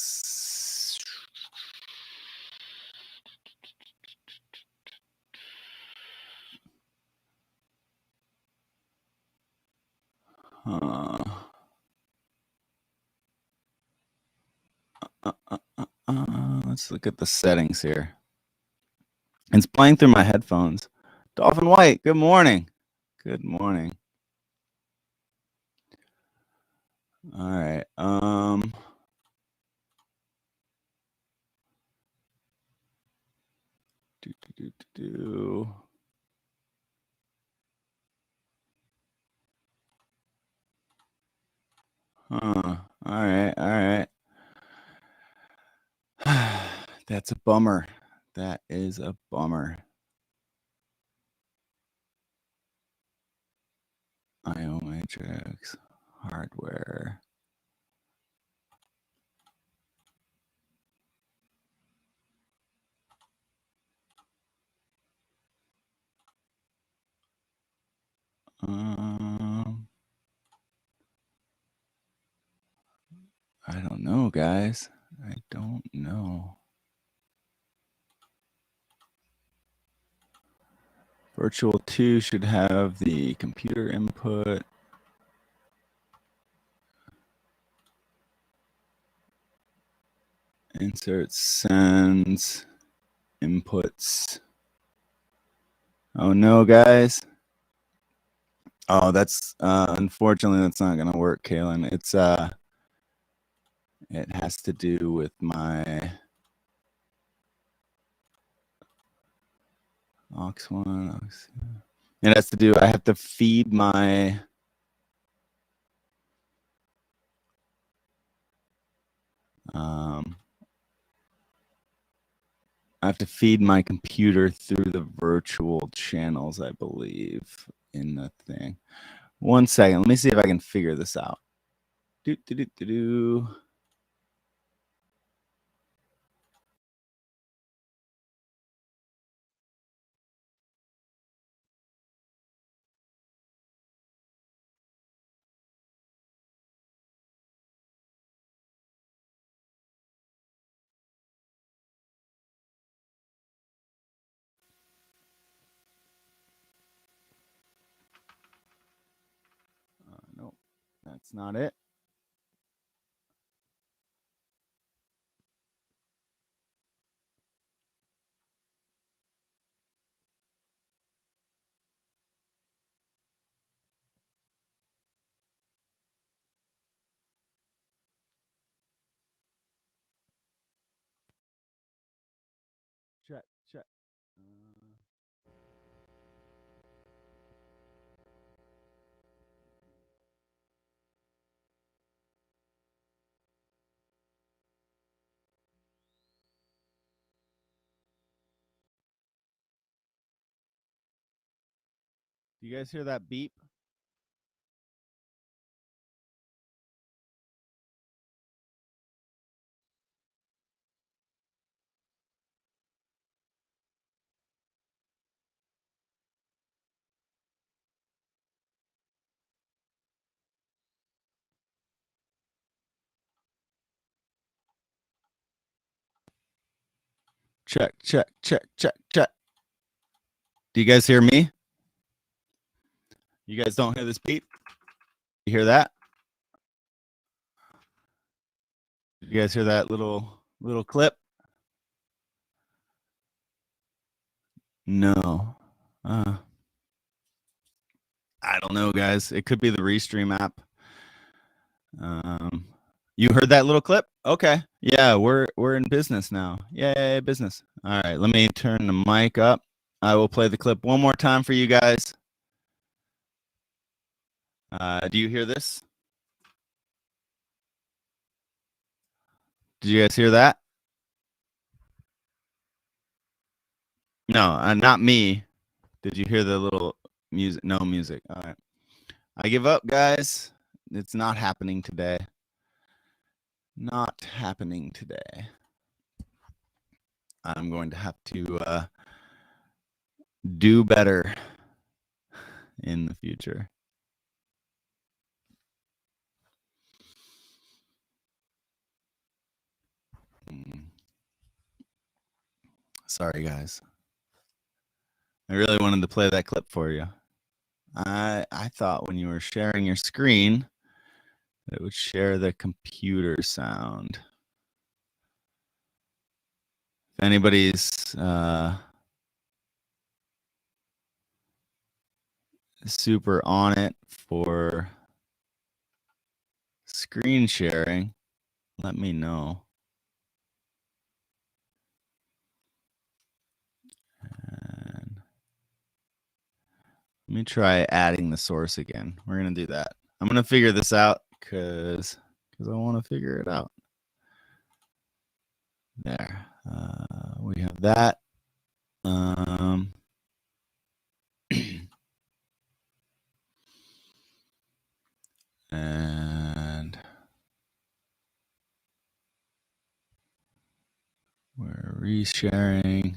Let's look at the settings here. It's playing through my headphones. Dolphin White, good morning. Good morning. All right. Huh. All right. All right. That's a bummer. That is a bummer. IO matrix hardware. I don't know, guys. I don't know. Virtual 2 should have the computer input. Insert sends inputs. Oh no, guys. Oh, that's unfortunately that's not gonna work, Kaylin. It's it has to do with my aux1, aux2. It has to do, I have to feed my I have to feed my computer through the virtual channels, I believe, in the thing. 1 second. Let me see if I can figure this out. Do. Nope, that's not it. Check. Do you guys hear that beep? Check. Do you guys hear me? You guys don't hear this beep? You hear that? You guys hear that little clip? No. I don't know, guys. It could be the Restream app. You heard that little clip? Okay. Yeah, we're in business now. Yay, business. All right, let me turn the mic up. I will play the clip one more time for you guys. Do you hear this? Did you guys hear that? No, not me. Did you hear the little music? No music. All right. I give up, guys. It's not happening today. Not happening today. I'm going to have to do better in the future. Sorry, guys. I really wanted to play that clip for you. I thought when you were sharing your screen, it would share the computer sound. If anybody's super on it for screen sharing, let me know. And let me try adding the source again. We're going to do that. I'm going to figure this out because I want to figure it out. There. We have that. And we're resharing.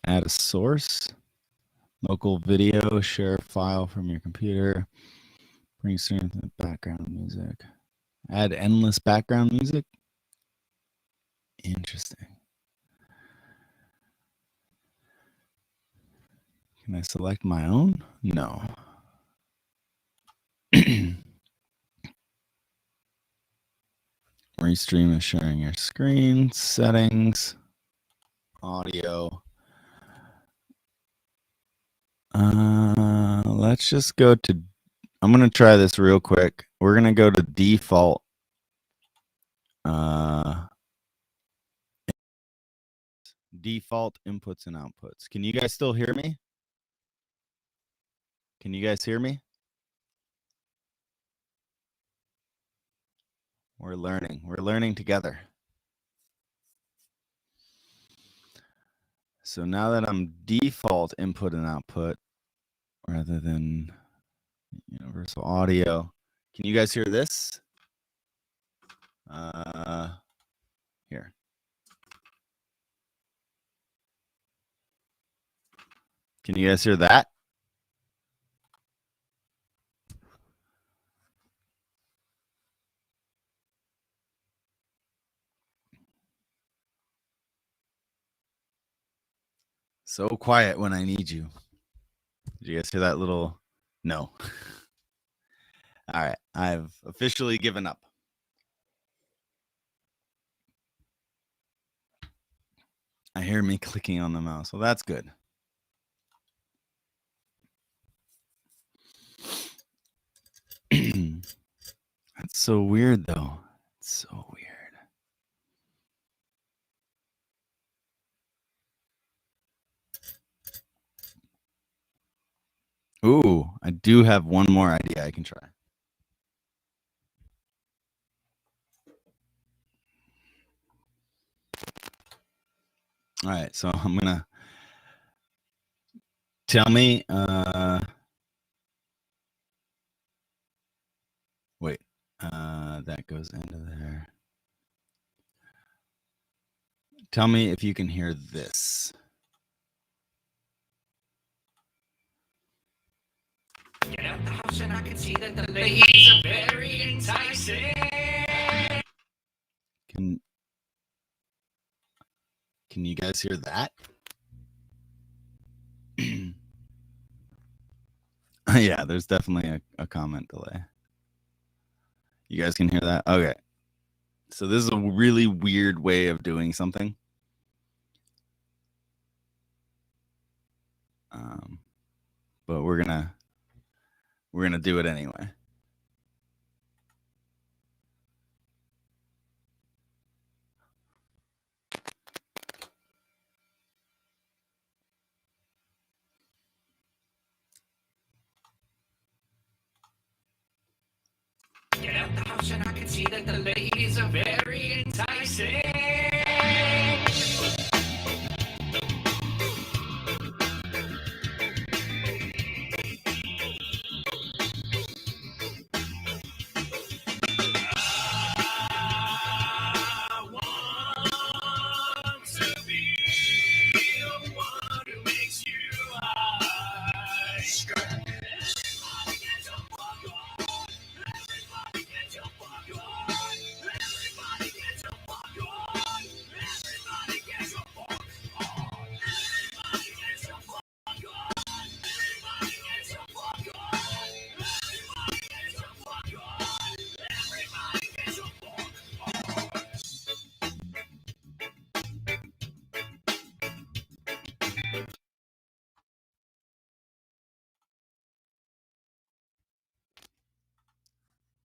Add a source. Local video, share file from your computer. Bring students in background music. Add endless background music. Interesting. Can I select my own? No. Restream is sharing your screen. Settings. Audio. Let's just go to, I'm going to try this real quick. We're going to go to default. Default inputs and outputs. Can you guys still hear me? Can you guys hear me? We're learning. We're learning together. So now that I'm default input and output rather than universal audio, can you guys hear this? Here. Can you guys hear that? So quiet when I need you. Did you guys hear that little? No. All right. I've officially given up. I hear me clicking on the mouse. Well, that's good. That's so weird, though. It's so weird. Ooh, I do have one more idea I can try. All right, so I'm gonna tell me. Wait, that goes into there. Tell me if you can hear this. Get out the house and I can see that the ladies are very enticing. Can you guys hear that? Yeah, there's definitely a comment delay. You guys can hear that? Okay. So this is a really weird way of doing something. But we're gonna do it anyway. Get out the house and I can see that the ladies are very enticing.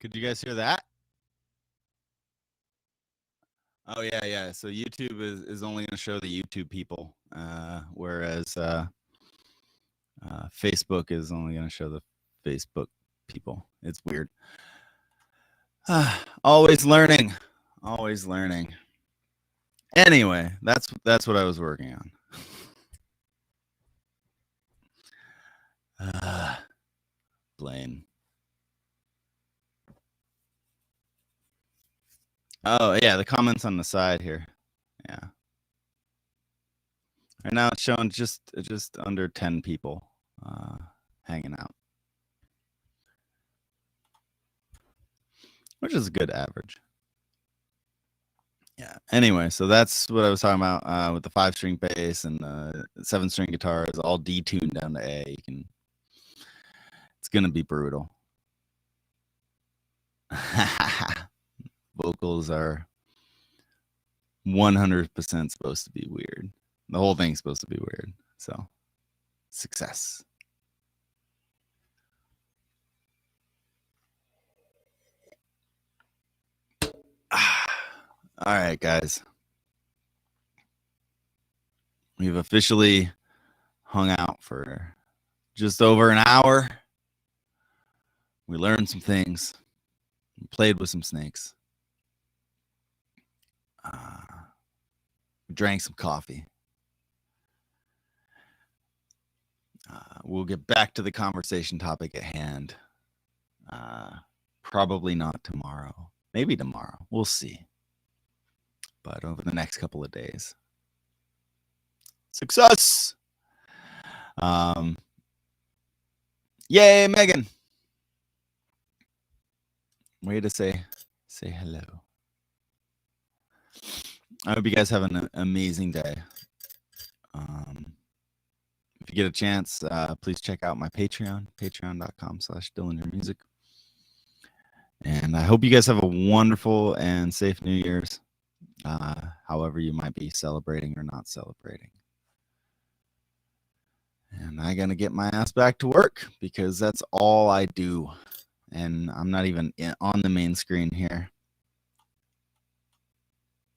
Could you guys hear that? Oh yeah. So YouTube is only going to show the YouTube people, whereas Facebook is only going to show the Facebook people. It's weird. Always learning. Always learning. Anyway, that's what I was working on. Blaine. Oh yeah, the comments on the side here. Yeah. Right now it's showing just under 10 people hanging out, which is a good average. Yeah. Anyway, so that's what I was talking about with the 5-string bass and the 7-string guitar is all detuned down to A. It's gonna be brutal. Vocals are 100% supposed to be weird. The whole thing's supposed to be weird. So, success. All right, guys. We've officially hung out for just over an hour. We learned some things. We played with some snakes. We drank some coffee. We'll get back to the conversation topic at hand. Probably not tomorrow. Maybe tomorrow. We'll see. But over the next couple of days. Success! Yay, Megan! Way to say hello. I hope you guys have an amazing day. If you get a chance, please check out my Patreon, patreon.com/DillingerMusic. And I hope you guys have a wonderful and safe New Year's, however you might be celebrating or not celebrating. And I'm going to get my ass back to work because that's all I do. And I'm not even on the main screen here.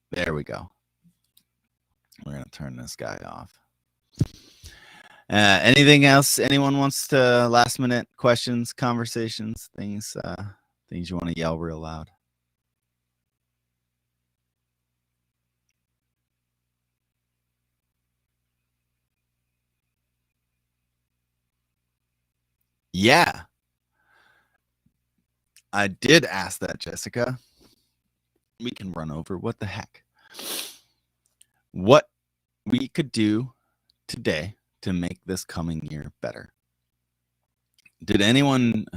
There we go. We're going to turn this guy off. Anything else anyone wants to last minute questions, conversations, things you want to yell real loud? Yeah. I did ask that, Jessica. We can run over. What the heck? What we could do today to make this coming year better. Did anyone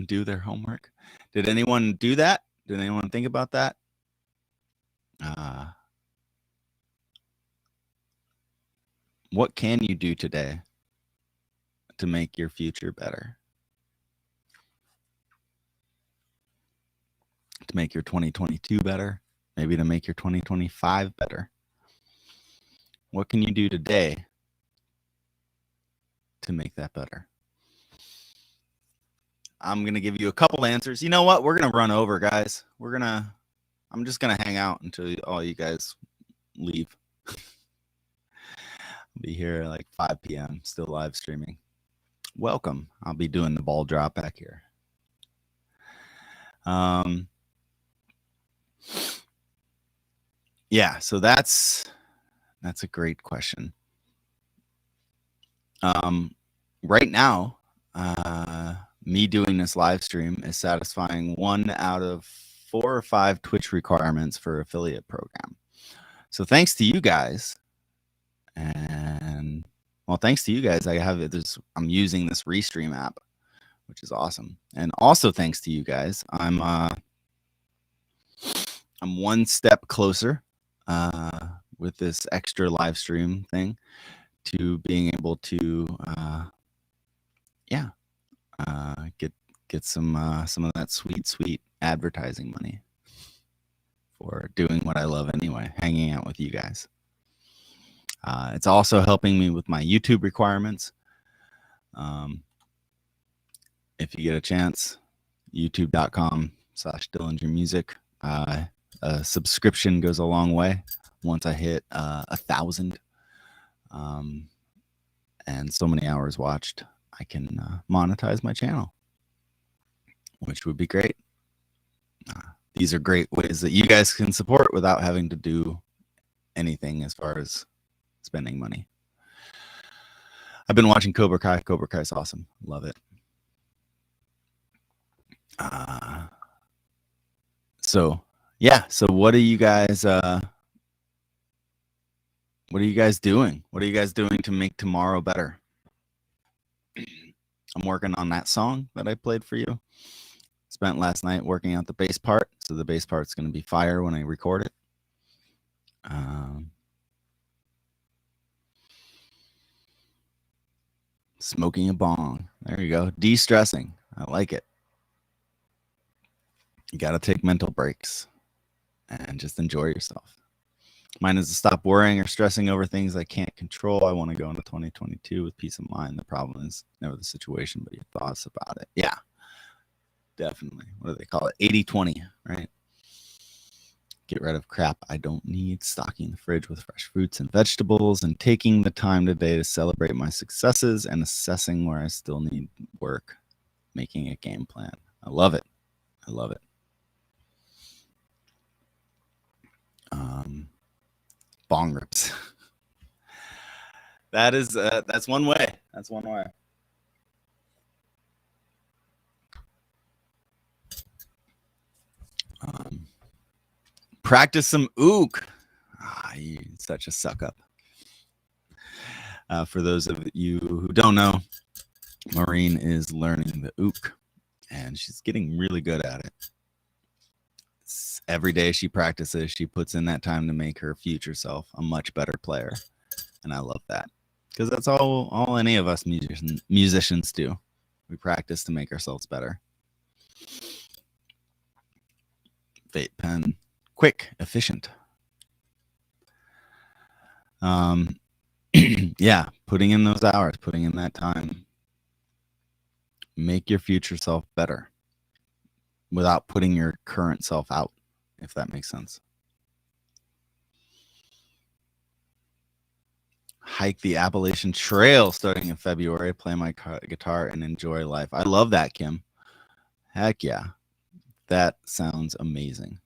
do their homework? Did anyone do that? Did anyone think about that? What can you do today to make your future better? To make your 2022 better? Maybe to make your 2025 better? What can you do today to make that better? I'm going to give you a couple answers. You know what? We're going to run over, guys. I'm just going to hang out until all you guys leave. I'll be here at like 5 p.m. still live streaming. Welcome. I'll be doing the ball drop back here. Yeah, so that's a great question. Right now, me doing this live stream is satisfying 1 out of 4 or 5 Twitch requirements for affiliate program. So thanks to you guys, and well, thanks to you guys, I'm using this Restream app, which is awesome. And also thanks to you guys, I'm 1 step closer with this extra live stream thing to being able to get some of that sweet advertising money for doing what I love anyway, hanging out with you guys. It's also helping me with my YouTube requirements. If you get a chance, youtube.com/Dillinger Music. A subscription goes a long way. Once I hit 1,000 and so many hours watched, I can monetize my channel, which would be great. These are great ways that you guys can support without having to do anything as far as spending money. I've been watching Cobra Kai. Cobra Kai is awesome. Love it. So yeah. So what are you guys doing? What are you guys doing to make tomorrow better? I'm working on that song that I played for you. Spent last night working out the bass part. So the bass part's going to be fire when I record it. Smoking a bong. There you go. De-stressing. I like it. You got to take mental breaks and just enjoy yourself. Mine is to stop worrying or stressing over things I can't control. I want to go into 2022 with peace of mind. The problem is never the situation, but your thoughts about it. Yeah, definitely. What do they call it? 80-20, right? Get rid of crap I don't need. Stocking the fridge with fresh fruits and vegetables, and taking the time today to celebrate my successes and assessing where I still need work. Making a game plan. I love it. I love it. Bong rips. That's one way. That's one way. Practice some ook. You're such a suck up. For those of you who don't know, Maureen is learning the ook, and she's getting really good at it. Every day she practices, she puts in that time to make her future self a much better player, and I love that, because that's all any of us musicians do. We practice to make ourselves better. Fate pen, quick, efficient. Yeah, putting in those hours, putting in that time. Make your future self better without putting your current self out, if that makes sense. Hike the Appalachian Trail starting in February. Play my guitar and enjoy life. I love that, Kim. Heck yeah. That sounds amazing.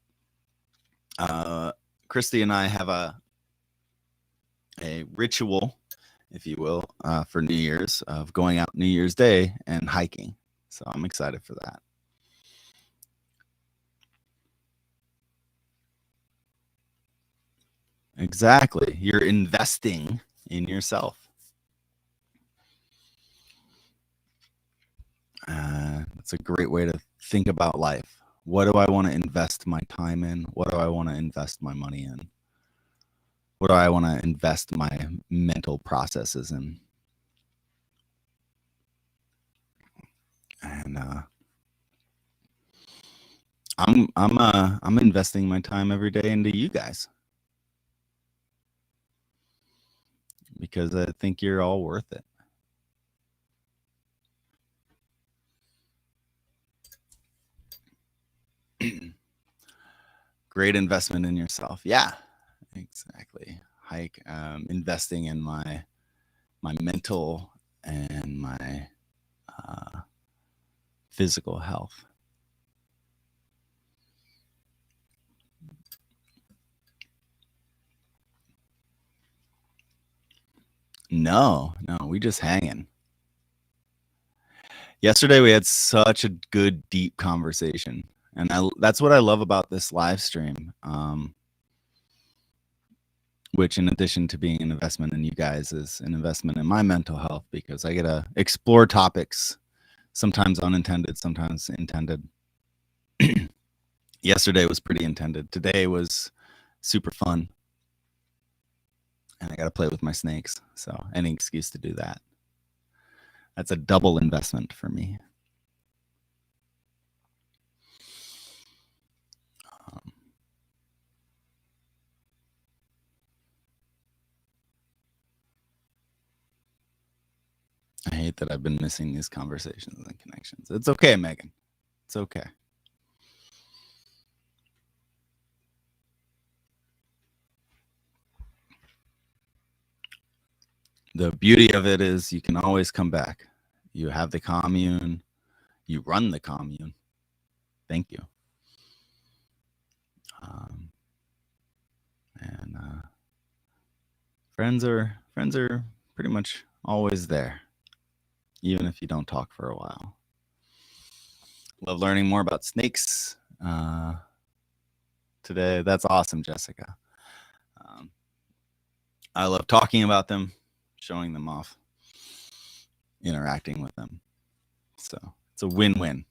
Christy and I have a ritual, if you will, for New Year's, of going out New Year's Day and hiking. So I'm excited for that. Exactly. You're investing in yourself. It's a great way to think about life. What do I want to invest my time in? What do I want to invest my money in? What do I want to invest my mental processes in? And I'm investing my time every day into you guys, because I think you're all worth it. Great investment in yourself. Yeah, exactly. Hike, investing in my mental and my physical health. No, we just hanging. Yesterday we had such a good, deep conversation, and that's what I love about this live stream. Which, in addition to being an investment in you guys, is an investment in my mental health, because I get to explore topics, sometimes unintended, sometimes intended. Yesterday was pretty intended. Today was super fun. And I got to play with my snakes. So any excuse to do that. That's a double investment for me. I hate that I've been missing these conversations and connections. It's okay, Megan. It's okay. The beauty of it is you can always come back. You have the commune. You run the commune. Thank you. And friends are pretty much always there, even if you don't talk for a while. Love learning more about snakes today. That's awesome, Jessica. I love talking about them, showing them off, interacting with them. So it's a win-win.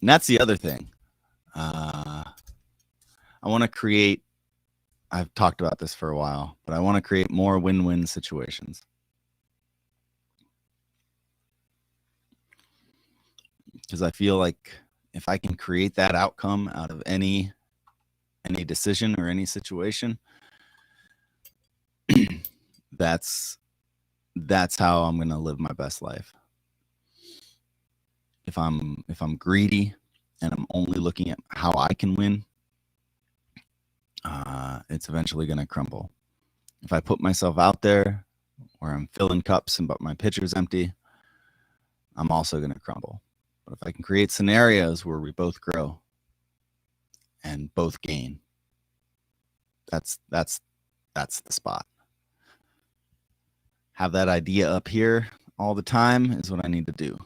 And that's the other thing. I want to create, I've talked about this for a while, but I want to create more win-win situations. Because I feel like if I can create that outcome out of any decision or any situation, that's how I'm going to live my best life. If I'm greedy and I'm only looking at how I can win, it's eventually going to crumble. If I put myself out there where I'm filling cups but my pitcher's empty, I'm also going to crumble. But if I can create scenarios where we both grow and both gain, that's the spot. Have that idea up here all the time is what I need to do.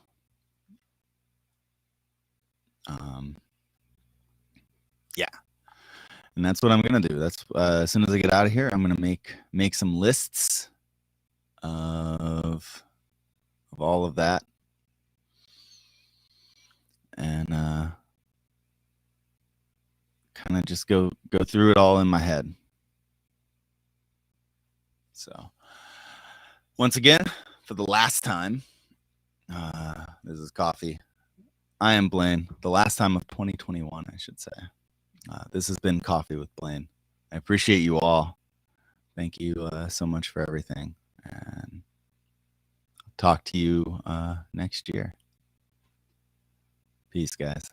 Yeah. And that's what I'm going to do. That's as soon as I get out of here, I'm going to make some lists of all of that. And kind of just go through it all in my head. So once again, for the last time, this is coffee. I am Blaine. The last time of 2021, I should say. This has been Coffee with Blaine. I appreciate you all. Thank you so much for everything. And I'll talk to you next year. Peace, guys.